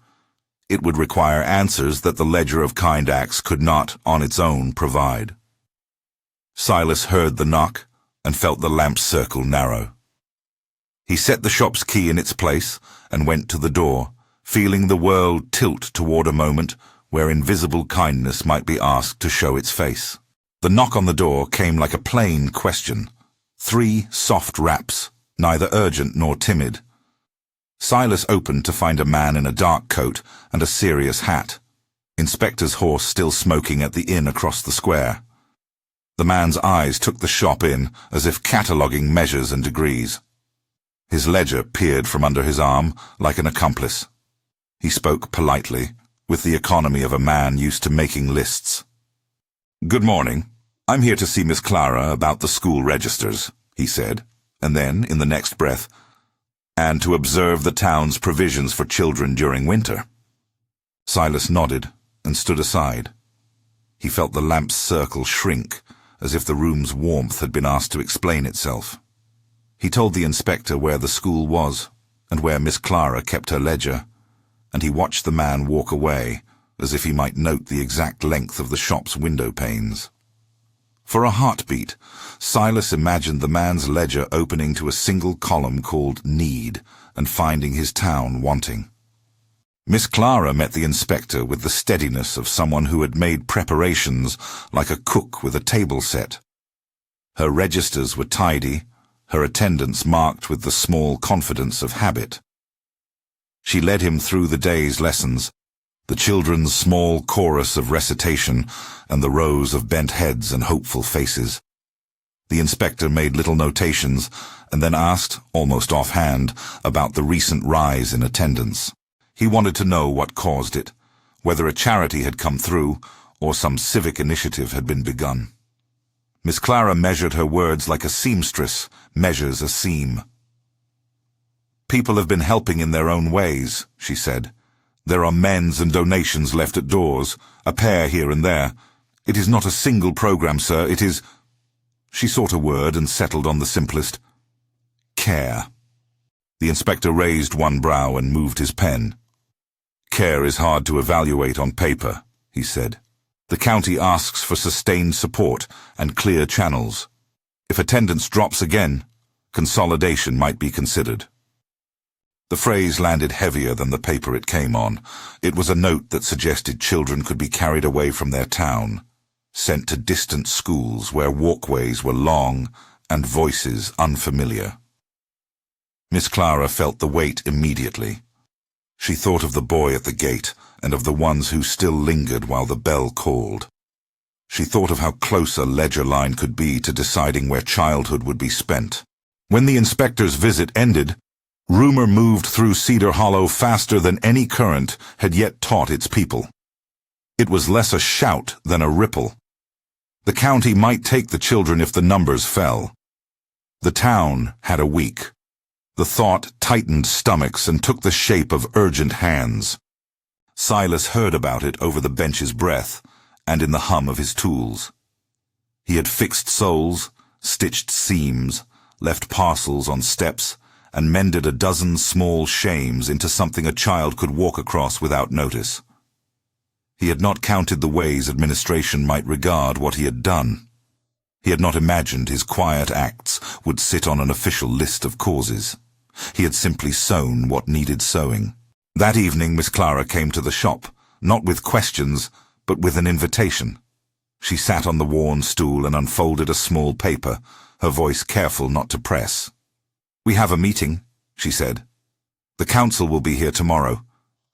It would require answers that the ledger of kind acts could not, on its own, provide. Silas heard the knock and felt the lamp's circle narrow. He set the shop's key in its place and went to the door, feeling the world tilt toward a moment where invisible kindness might be asked to show its face. The knock on the door came like a plain question. 3 soft raps, neither urgent nor timid. Silas opened to find a man in a dark coat and a serious hat. Inspector's horse still smoking at the inn across the square. The man's eyes took the shop in, as if cataloguing measures and degrees. His ledger peered from under his arm like an accomplice. He spoke politely, with the economy of a man used to making lists. "Good morning. I'm here to see Miss Clara about the school registers," he said, and then, in the next breath, "and to observe the town's provisions for children during winter." Silas nodded and stood aside. He felt the lamp's circle shrink, as if the room's warmth had been asked to explain itself. He told the inspector where the school was, and where Miss Clara kept her ledger, and he watched the man walk away, as if he might note the exact length of the shop's window panes. For a heartbeat, Silas imagined the man's ledger opening to a single column called Need, and finding his town wanting. Miss Clara met the inspector with the steadiness of someone who had made preparations like a cook with a table set. Her registers were tidy, her attendance marked with the small confidence of habit. She led him through the day's lessons, the children's small chorus of recitation and the rows of bent heads and hopeful faces. The inspector made little notations and then asked, almost offhand, about the recent rise in attendance. He wanted to know what caused it, whether a charity had come through or some civic initiative had been begun. Miss Clara measured her words like a seamstress measures a seam. "People have been helping in their own ways," she said. "There are mends and donations left at doors, a pair here and there. It is not a single program, sir, it is—" She sought a word and settled on the simplest. "Care." The inspector raised one brow and moved his pen. "Care is hard to evaluate on paper," he said. "The county asks for sustained support and clear channels. If attendance drops again, consolidation might be considered." The phrase landed heavier than the paper it came on. It was a note that suggested children could be carried away from their town, sent to distant schools where walkways were long and voices unfamiliar. Miss Clara felt the weight immediately. She thought of the boy at the gate and of the ones who still lingered while the bell called. She thought of how close a ledger line could be to deciding where childhood would be spent. When the inspector's visit ended, rumor moved through Cedar Hollow faster than any current had yet taught its people. It was less a shout than a ripple. The county might take the children if the numbers fell. The town had a week. The thought tightened stomachs and took the shape of urgent hands. Silas heard about it over the bench's breath and in the hum of his tools. He had fixed soles, stitched seams, left parcels on steps, and mended a dozen small shames into something a child could walk across without notice. He had not counted the ways administration might regard what he had done. He had not imagined his quiet acts would sit on an official list of causes. He had simply sown what needed sowing. That evening Miss Clara came to the shop, not with questions, but with an invitation. She sat on the worn stool and unfolded a small paper, her voice careful not to press. "We have a meeting," she said. "The council will be here tomorrow.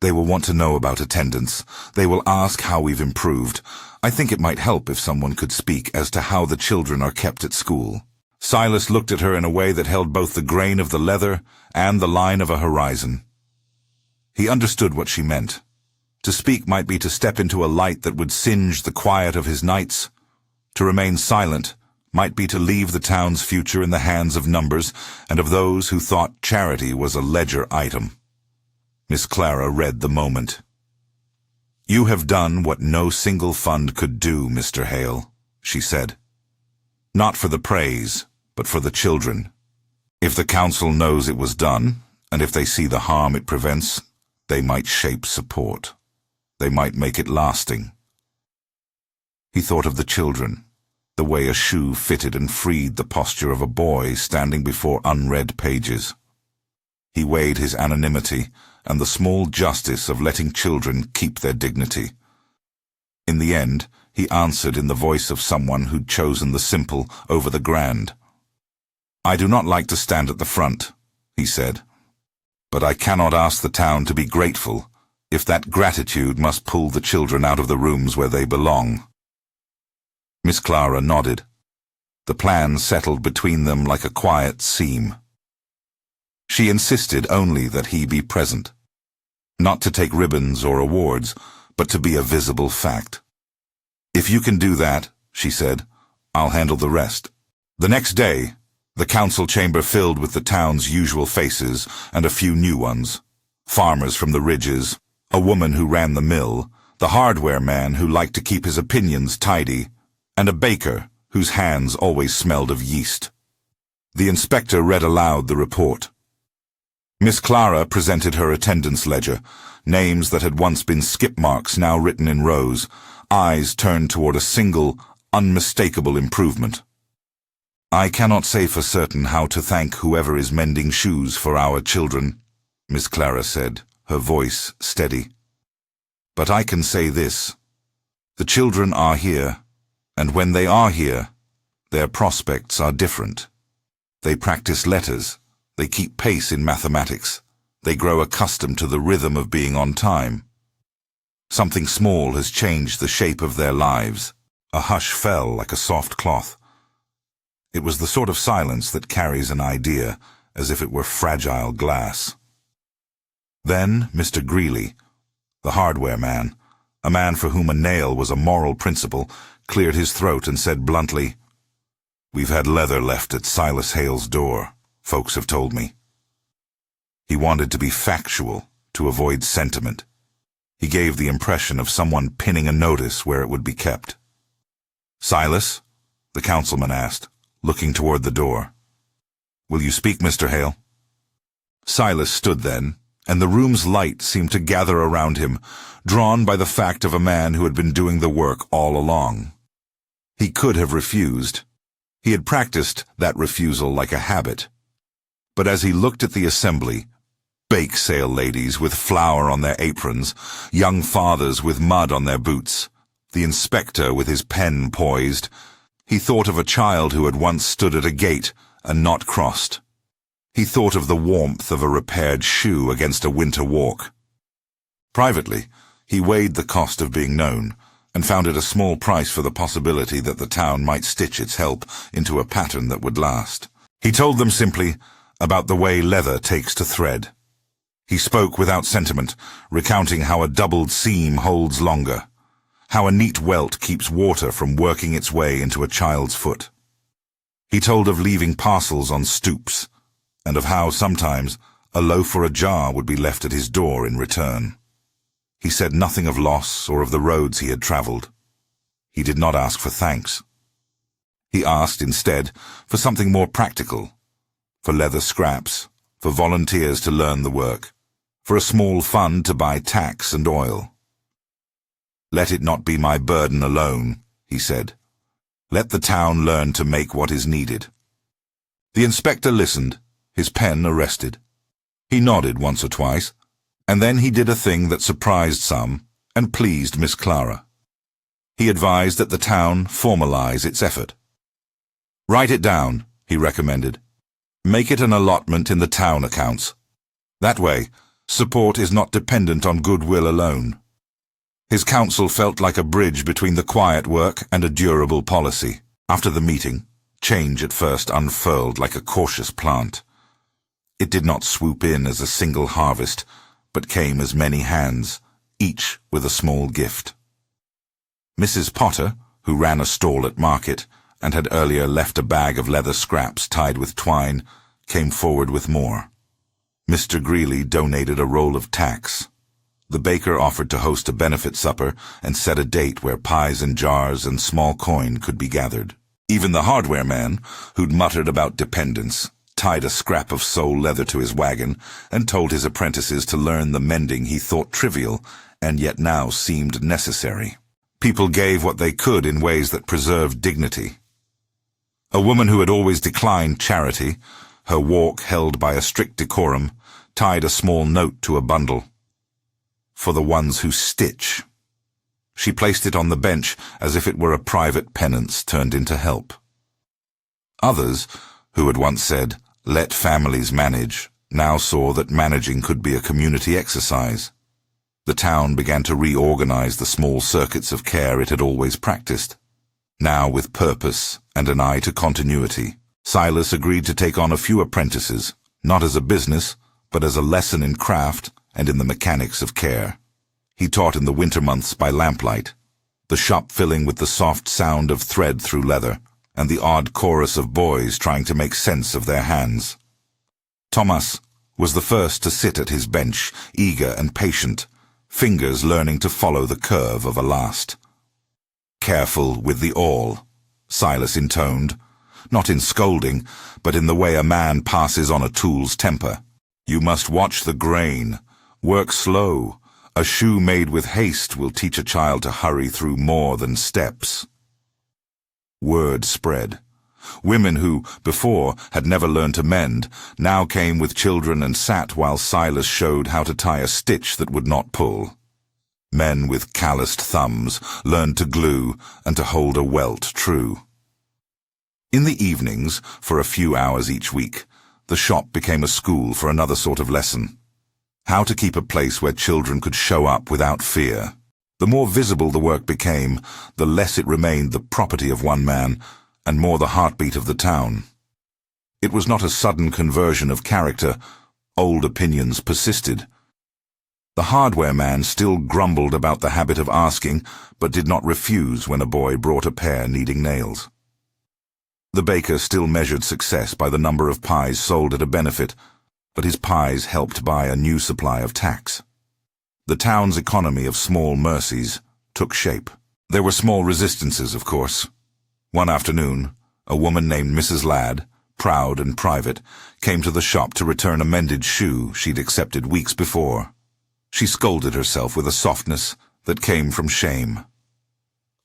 They will want to know about attendance. They will ask how we've improved. I think it might help if someone could speak as to how the children are kept at school." Silas looked at her in a way that held both the grain of the leather and the line of a horizon. He understood what she meant. To speak might be to step into a light that would singe the quiet of his nights. To remain silent might be to leave the town's future in the hands of numbers and of those who thought charity was a ledger item. Miss Clara read the moment. "You have done what no single fund could do, Mr. Hale," she said. "Not for the praise, but for the children. If the council knows it was done, and if they see the harm it prevents, they might shape support. They might make it lasting." He thought of the children, the way a shoe fitted and freed the posture of a boy standing before unread pages. He weighed his anonymity and the small justice of letting children keep their dignity. In the end, he answered in the voice of someone who'd chosen the simple over the grand. "I do not like to stand at the front," he said, "but I cannot ask the town to be grateful if that gratitude must pull the children out of the rooms where they belong." Miss Clara nodded. The plan settled between them like a quiet seam. She insisted only that he be present, not to take ribbons or awards, but to be a visible fact. "If you can do that," she said, "I'll handle the rest." The next day, the council chamber filled with the town's usual faces and a few new ones. Farmers from the ridges, a woman who ran the mill, the hardware man who liked to keep his opinions tidy, and a baker whose hands always smelled of yeast. The inspector read aloud the report. Miss Clara presented her attendance ledger, names that had once been skip marks now written in rows, eyes turned toward a single, unmistakable improvement. "I cannot say for certain how to thank whoever is mending shoes for our children," Miss Clara said, her voice steady. "But I can say this. The children are here, and when they are here, their prospects are different. They practice letters. They keep pace in mathematics. They grow accustomed to the rhythm of being on time. Something small has changed the shape of their lives. A hush fell like a soft cloth. It was the sort of silence that carries an idea, as if it were fragile glass. Then Mr. Greeley, the hardware man, a man for whom a nail was a moral principle, cleared his throat and said bluntly, "We've had leather left at Silas Hale's door, folks have told me." He wanted to be factual, to avoid sentiment. He gave the impression of someone pinning a notice where it would be kept. "Silas?" the councilman asked, looking toward the door. "Will you speak, Mr. Hale?" Silas stood then, and the room's light seemed to gather around him, drawn by the fact of a man who had been doing the work all along. He could have refused. He had practiced that refusal like a habit. But as he looked at the assembly, bake sale ladies with flour on their aprons, young fathers with mud on their boots, the inspector with his pen poised, he thought of a child who had once stood at a gate and not crossed. He thought of the warmth of a repaired shoe against a winter walk. Privately, he weighed the cost of being known, and found it a small price for the possibility that the town might stitch its help into a pattern that would last. He told them simply about the way leather takes to thread. He spoke without sentiment, recounting how a doubled seam holds longer, how a neat welt keeps water from working its way into a child's foot. He told of leaving parcels on stoops, and of how sometimes a loaf or a jar would be left at his door in return. He said nothing of loss or of the roads he had traveled. He did not ask for thanks. He asked, instead, for something more practical, for leather scraps, for volunteers to learn the work, for a small fund to buy tacks and oil. "Let it not be my burden alone," he said. "Let the town learn to make what is needed." The inspector listened, his pen arrested. He nodded once or twice, and then he did a thing that surprised some and pleased Miss Clara. He advised that the town formalize its effort. "Write it down," he recommended. "Make it an allotment in the town accounts. That way, support is not dependent on goodwill alone." His counsel felt like a bridge between the quiet work and a durable policy. After the meeting, change at first unfurled like a cautious plant. It did not swoop in as a single harvest, but came as many hands, each with a small gift. Mrs. Potter, who ran a stall at market and had earlier left a bag of leather scraps tied with twine, came forward with more. Mr. Greeley donated a roll of tacks. The baker offered to host a benefit supper and set a date where pies and jars and small coin could be gathered. Even the hardware man, who'd muttered about dependence, tied a scrap of sole leather to his wagon and told his apprentices to learn the mending he thought trivial and yet now seemed necessary. People gave what they could in ways that preserved dignity. A woman who had always declined charity, her walk held by a strict decorum, tied a small note to a bundle. "For the ones who stitch." She placed it on the bench as if it were a private penance turned into help. Others, who had once said, "Let families manage," now saw that managing could be a community exercise. The town began to reorganize the small circuits of care it had always practiced. Now with purpose and an eye to continuity, Silas agreed to take on a few apprentices, not as a business, but as a lesson in craft and in the mechanics of care. He taught in the winter months by lamplight, the shop filling with the soft sound of thread through leather, and the odd chorus of boys trying to make sense of their hands. Thomas was the first to sit at his bench, eager and patient, fingers learning to follow the curve of a last. "Careful with the awl," Silas intoned, not in scolding, but in the way a man passes on a tool's temper. "You must watch the grain. Work slow. A shoe made with haste will teach a child to hurry through more than steps." Word spread. Women who, before, had never learned to mend, now came with children and sat while Silas showed how to tie a stitch that would not pull. Men with calloused thumbs learned to glue and to hold a welt true. In the evenings, for a few hours each week, the shop became a school for another sort of lesson. How to keep a place where children could show up without fear. The more visible the work became, the less it remained the property of one man, and more the heartbeat of the town. It was not a sudden conversion of character. Old opinions persisted. The hardware man still grumbled about the habit of asking, but did not refuse when a boy brought a pair needing nails. The baker still measured success by the number of pies sold at a benefit, but his pies helped buy a new supply of tacks. The town's economy of small mercies took shape. There were small resistances, of course. One afternoon, a woman named Mrs. Ladd, proud and private, came to the shop to return a mended shoe she'd accepted weeks before. She scolded herself with a softness that came from shame.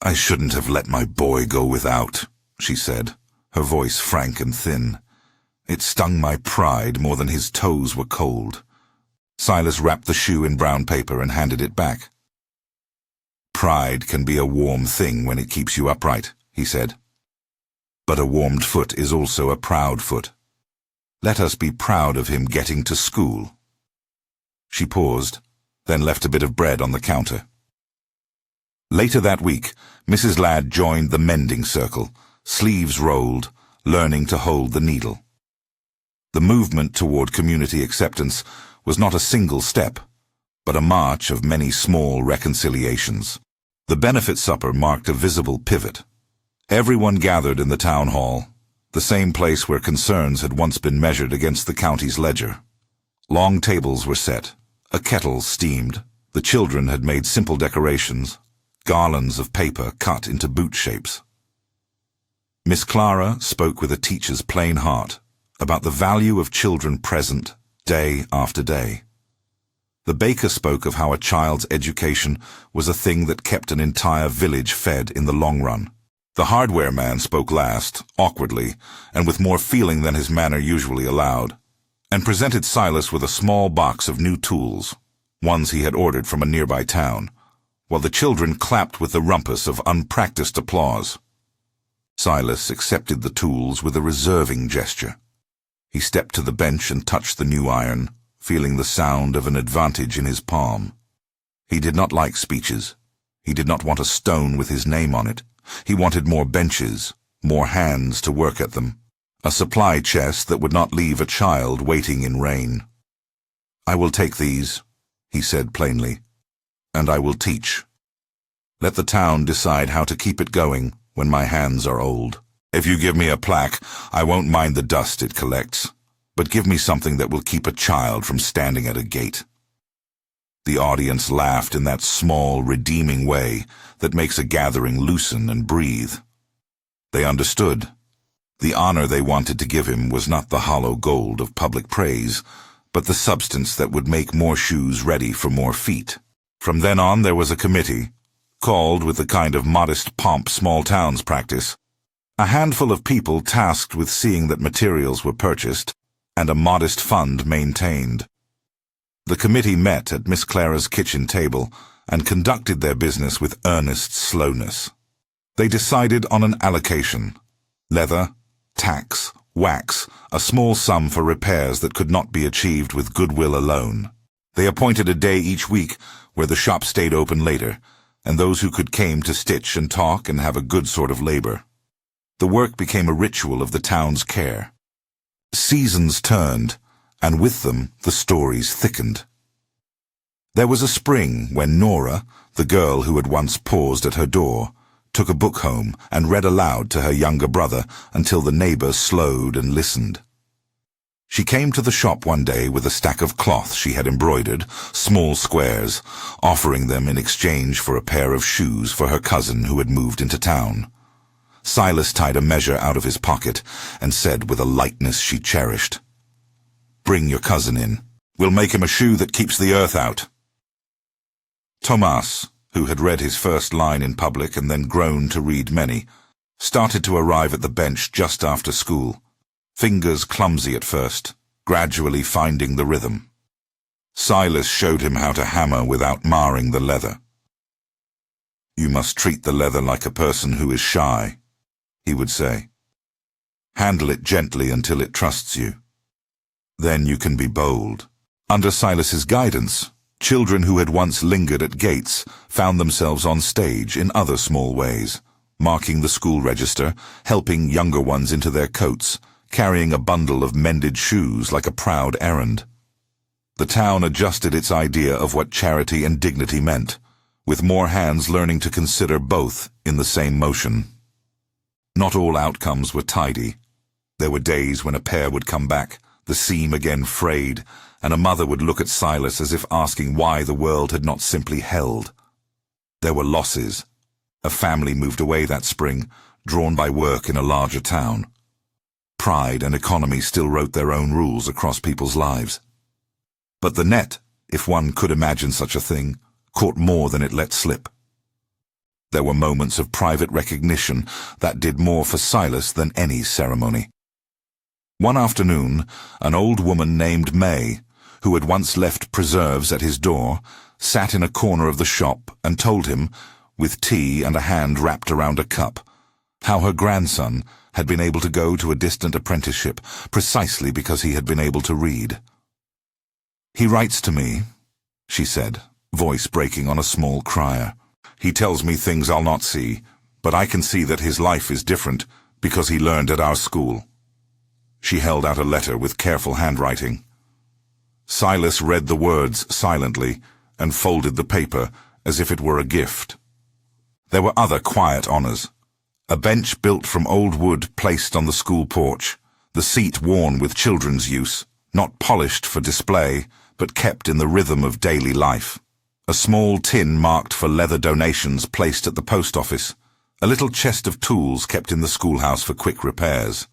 "I shouldn't have let my boy go without," she said, her voice frank and thin. It stung my pride more than his toes were cold. Silas wrapped the shoe in brown paper and handed it back. "Pride can be a warm thing when it keeps you upright," he said. "But a warmed foot is also a proud foot. Let us be proud of him getting to school." She paused, then left a bit of bread on the counter. Later that week, Mrs. Ladd joined the mending circle, sleeves rolled, learning to hold the needle. The movement toward community acceptance was not a single step, but a march of many small reconciliations. The benefit supper marked a visible pivot. Everyone gathered in the town hall, the same place where concerns had once been measured against the county's ledger. Long tables were set, a kettle steamed, the children had made simple decorations, garlands of paper cut into boot shapes. Miss Clara spoke with a teacher's plain heart, about the value of children present day after day. The baker spoke of how a child's education was a thing that kept an entire village fed in the long run. The hardware man spoke last, awkwardly, and with more feeling than his manner usually allowed, and presented Silas with a small box of new tools, ones he had ordered from a nearby town, while the children clapped with the rumpus of unpracticed applause. Silas accepted the tools with a reserving gesture. He stepped to the bench and touched the new iron, feeling the sound of an advantage in his palm. He did not like speeches. He did not want a stone with his name on it. He wanted more benches, more hands to work at them, a supply chest that would not leave a child waiting in rain. "I will take these," he said plainly, "and I will teach. Let the town decide how to keep it going when my hands are old. If you give me a plaque, I won't mind the dust it collects, but give me something that will keep a child from standing at a gate." The audience laughed in that small, redeeming way that makes a gathering loosen and breathe. They understood. The honor they wanted to give him was not the hollow gold of public praise, but the substance that would make more shoes ready for more feet. From then on there was a committee, called with the kind of modest pomp small towns practice, a handful of people tasked with seeing that materials were purchased, and a modest fund maintained. The committee met at Miss Clara's kitchen table and conducted their business with earnest slowness. They decided on an allocation: leather, tacks, wax, a small sum for repairs that could not be achieved with goodwill alone. They appointed a day each week where the shop stayed open later, and those who could came to stitch and talk and have a good sort of labor. The work became a ritual of the town's care. Seasons turned, and with them the stories thickened. There was a spring when Nora, the girl who had once paused at her door, took a book home and read aloud to her younger brother until the neighbor slowed and listened. She came to the shop one day with a stack of cloth she had embroidered, small squares, offering them in exchange for a pair of shoes for her cousin who had moved into town. Silas tied a measure out of his pocket and said with a lightness she cherished, "Bring your cousin in. We'll make him a shoe that keeps the earth out." Tomas, who had read his first line in public and then grown to read many, started to arrive at the bench just after school, fingers clumsy at first, gradually finding the rhythm. Silas showed him how to hammer without marring the leather. "You must treat the leather like a person who is shy," he would say. "Handle it gently until it trusts you. Then you can be bold." Under Silas's guidance, children who had once lingered at gates found themselves on stage in other small ways, marking the school register, helping younger ones into their coats, carrying a bundle of mended shoes like a proud errand. The town adjusted its idea of what charity and dignity meant, with more hands learning to consider both in the same motion. Not all outcomes were tidy. There were days when a pair would come back, the seam again frayed, and a mother would look at Silas as if asking why the world had not simply held. There were losses. A family moved away that spring, drawn by work in a larger town. Pride and economy still wrote their own rules across people's lives. But the net, if one could imagine such a thing, caught more than it let slip. There were moments of private recognition that did more for Silas than any ceremony. One afternoon, an old woman named May, who had once left preserves at his door, sat in a corner of the shop and told him, with tea and a hand wrapped around a cup, how her grandson had been able to go to a distant apprenticeship precisely because he had been able to read. "He writes to me," she said, voice breaking on a small crier. "He tells me things I'll not see, but I can see that his life is different because he learned at our school." She held out a letter with careful handwriting. Silas read the words silently and folded the paper as if it were a gift. There were other quiet honors. A bench built from old wood placed on the school porch, the seat worn with children's use, not polished for display, but kept in the rhythm of daily life. A small tin marked for leather donations placed at the post office, a little chest of tools kept in the schoolhouse for quick repairs.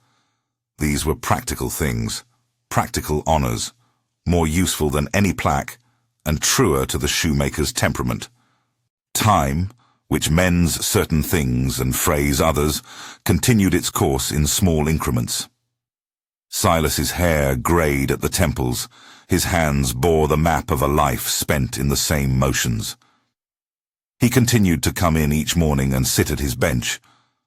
These were practical things, practical honors, more useful than any plaque, and truer to the shoemaker's temperament. Time, which mends certain things and frays others, continued its course in small increments. Silas's hair greyed at the temples, his hands bore the map of a life spent in the same motions. He continued to come in each morning and sit at his bench,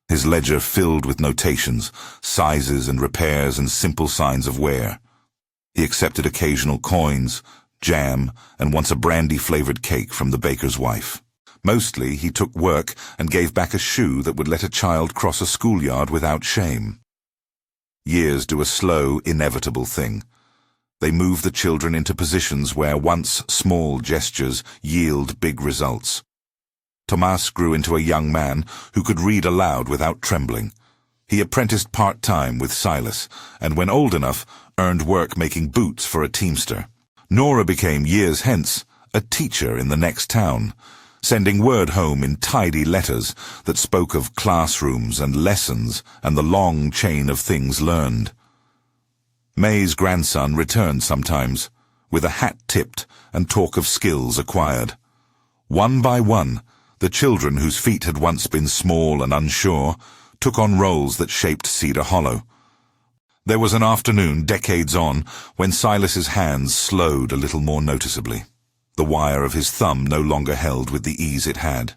his ledger filled with notations, sizes and repairs and simple signs of wear. He accepted occasional coins, jam, and once a brandy-flavored cake from the baker's wife. Mostly he took work and gave back a shoe that would let a child cross a schoolyard without shame. Years do a slow, inevitable thing. They move the children into positions where once small gestures yield big results. Tomas grew into a young man who could read aloud without trembling. He apprenticed part-time with Silas, and when old enough, earned work making boots for a teamster. Nora became, years hence, a teacher in the next town, sending word home in tidy letters that spoke of classrooms and lessons and the long chain of things learned. May's grandson returned sometimes, with a hat tipped and talk of skills acquired. One by one, the children whose feet had once been small and unsure took on roles that shaped Cedar Hollow. There was an afternoon, decades on, when Silas's hands slowed a little more noticeably. The wire of his thumb no longer held with the ease it had.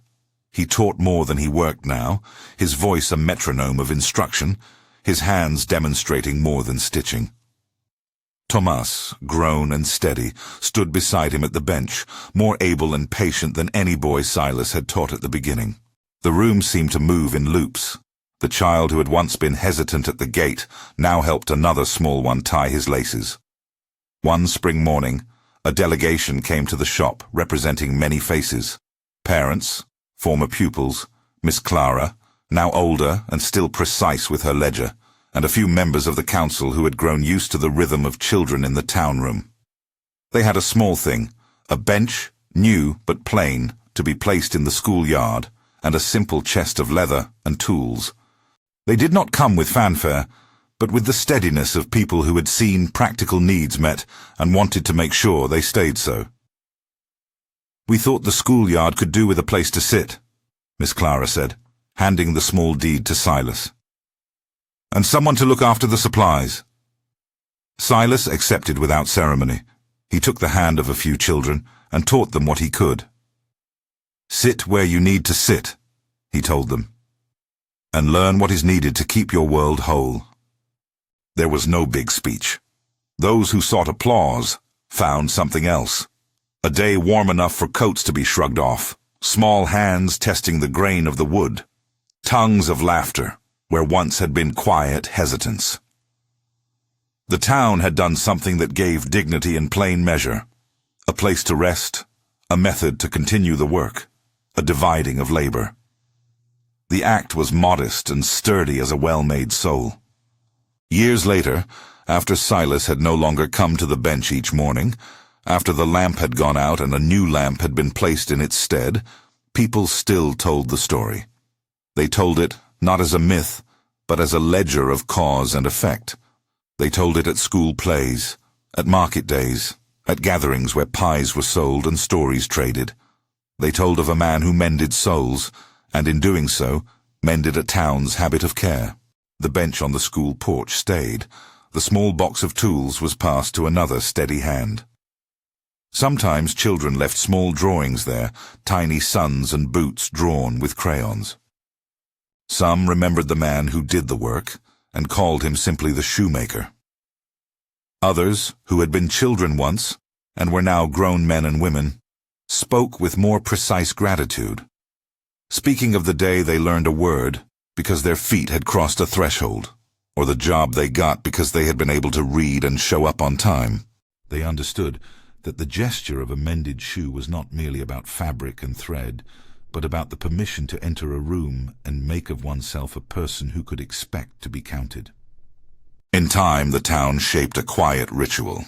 He taught more than he worked now, his voice a metronome of instruction, his hands demonstrating more than stitching. Tomas, grown and steady, stood beside him at the bench, more able and patient than any boy Silas had taught at the beginning. The room seemed to move in loops. The child who had once been hesitant at the gate now helped another small one tie his laces. One spring morning, a delegation came to the shop representing many faces. Parents, former pupils, Miss Clara, now older and still precise with her ledger, and a few members of the council who had grown used to the rhythm of children in the town room. They had a small thing, a bench, new but plain, to be placed in the schoolyard, and a simple chest of leather and tools. They did not come with fanfare, but with the steadiness of people who had seen practical needs met and wanted to make sure they stayed so. "We thought the schoolyard could do with a place to sit," Miss Clara said, handing the small deed to Silas. "And someone to look after the supplies." Silas accepted without ceremony. He took the hand of a few children and taught them what he could. "Sit where you need to sit," he told them, "and learn what is needed to keep your world whole." There was no big speech. Those who sought applause found something else. A day warm enough for coats to be shrugged off, small hands testing the grain of the wood, tongues of laughter where once had been quiet hesitance. The town had done something that gave dignity in plain measure, a place to rest, a method to continue the work, a dividing of labor. The act was modest and sturdy as a well-made soul. Years later, after Silas had no longer come to the bench each morning, after the lamp had gone out and a new lamp had been placed in its stead, people still told the story. They told it not as a myth, but as a ledger of cause and effect. They told it at school plays, at market days, at gatherings where pies were sold and stories traded. They told of a man who mended souls, and in doing so, mended a town's habit of care. The bench on the school porch stayed. The small box of tools was passed to another steady hand. Sometimes children left small drawings there, tiny suns and boots drawn with crayons. Some remembered the man who did the work and called him simply the shoemaker. Others, who had been children once and were now grown men and women, spoke with more precise gratitude, speaking of the day they learned a word because their feet had crossed a threshold, or the job they got because they had been able to read and show up on time. They understood that the gesture of a mended shoe was not merely about fabric and thread, but about the permission to enter a room and make of oneself a person who could expect to be counted. In time, the town shaped a quiet ritual.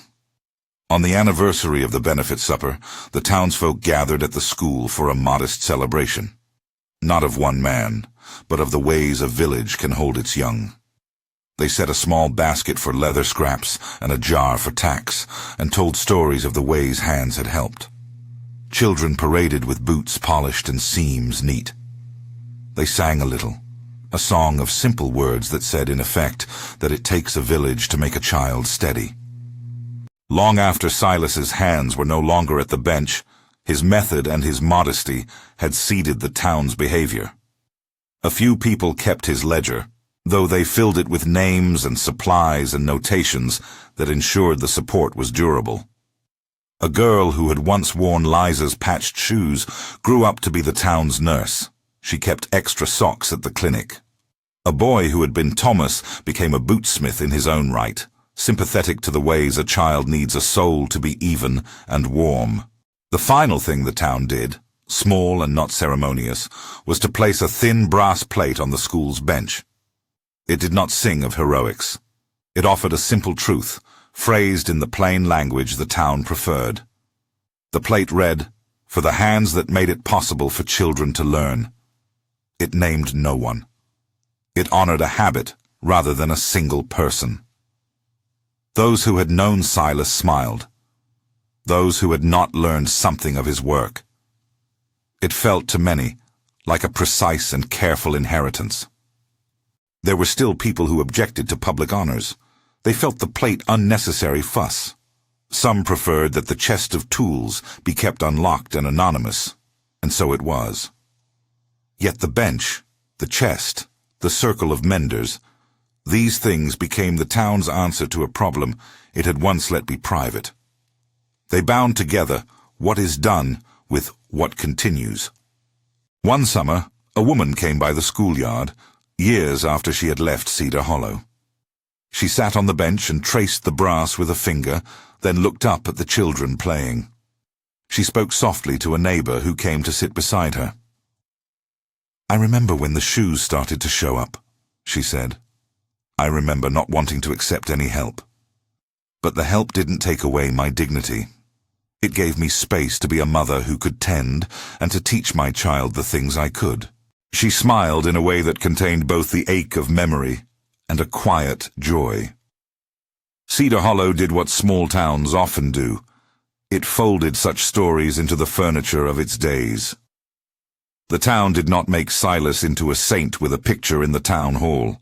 On the anniversary of the benefit supper, the townsfolk gathered at the school for a modest celebration. Not of one man, but of the ways a village can hold its young. They set a small basket for leather scraps and a jar for tacks, and told stories of the ways hands had helped. Children paraded with boots polished and seams neat. They sang a little, a song of simple words that said, in effect, that it takes a village to make a child steady. Long after Silas's hands were no longer at the bench, his method and his modesty had seeded the town's behavior. A few people kept his ledger, though they filled it with names and supplies and notations that ensured the support was durable. A girl who had once worn Liza's patched shoes grew up to be the town's nurse. She kept extra socks at the clinic. A boy who had been Thomas became a bootsmith in his own right, sympathetic to the ways a child needs a sole to be even and warm. The final thing the town did, small and not ceremonious, was to place a thin brass plate on the school's bench. It did not sing of heroics. It offered a simple truth, phrased in the plain language the town preferred. The plate read, "For the hands that made it possible for children to learn." It named no one. It honored a habit rather than a single person. Those who had known Silas smiled. Those who had not learned something of his work. It felt to many like a precise and careful inheritance. There were still people who objected to public honors. They felt the plate unnecessary fuss. Some preferred that the chest of tools be kept unlocked and anonymous, and so it was. Yet the bench, the chest, the circle of menders, these things became the town's answer to a problem it had once let be private. They bound together what is done with what continues. One summer, a woman came by the schoolyard, years after she had left Cedar Hollow. She sat on the bench and traced the brass with a finger, then looked up at the children playing. She spoke softly to a neighbor who came to sit beside her. "I remember when the shoes started to show up," she said. "I remember not wanting to accept any help. But the help didn't take away my dignity. It gave me space to be a mother who could tend and to teach my child the things I could." She smiled in a way that contained both the ache of memory and a quiet joy. Cedar Hollow did what small towns often do. It folded such stories into the furniture of its days. The town did not make Silas into a saint with a picture in the town hall.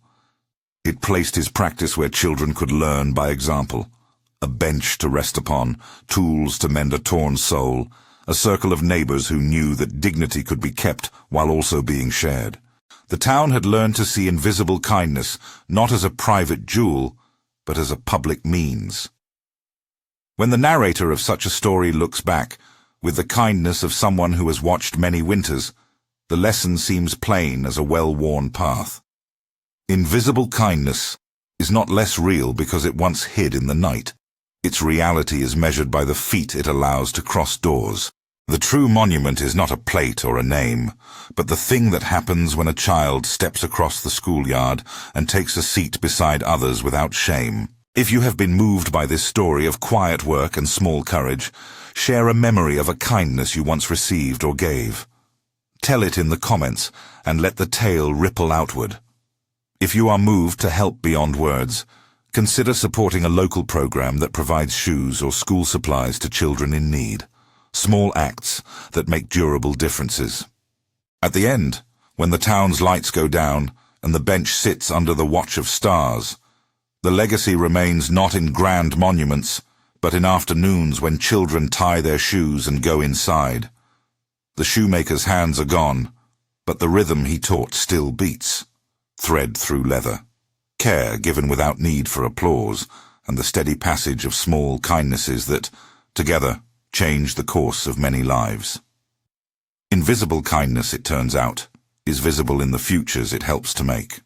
It placed his practice where children could learn by example. A bench to rest upon, tools to mend a torn sole, a circle of neighbors who knew that dignity could be kept while also being shared. The town had learned to see invisible kindness not as a private jewel, but as a public means. When the narrator of such a story looks back, with the kindness of someone who has watched many winters, the lesson seems plain as a well-worn path. Invisible kindness is not less real because it once hid in the night. Its reality is measured by the feet it allows to cross doors. The true monument is not a plate or a name, but the thing that happens when a child steps across the schoolyard and takes a seat beside others without shame. If you have been moved by this story of quiet work and small courage, share a memory of a kindness you once received or gave. Tell it in the comments and let the tale ripple outward. If you are moved to help beyond words, consider supporting a local program that provides shoes or school supplies to children in need. Small acts that make durable differences. At the end, when the town's lights go down and the bench sits under the watch of stars, the legacy remains not in grand monuments, but in afternoons when children tie their shoes and go inside. The shoemaker's hands are gone, but the rhythm he taught still beats, thread through leather. Care given without need for applause, and the steady passage of small kindnesses that, together, change the course of many lives. Invisible kindness, it turns out, is visible in the futures it helps to make.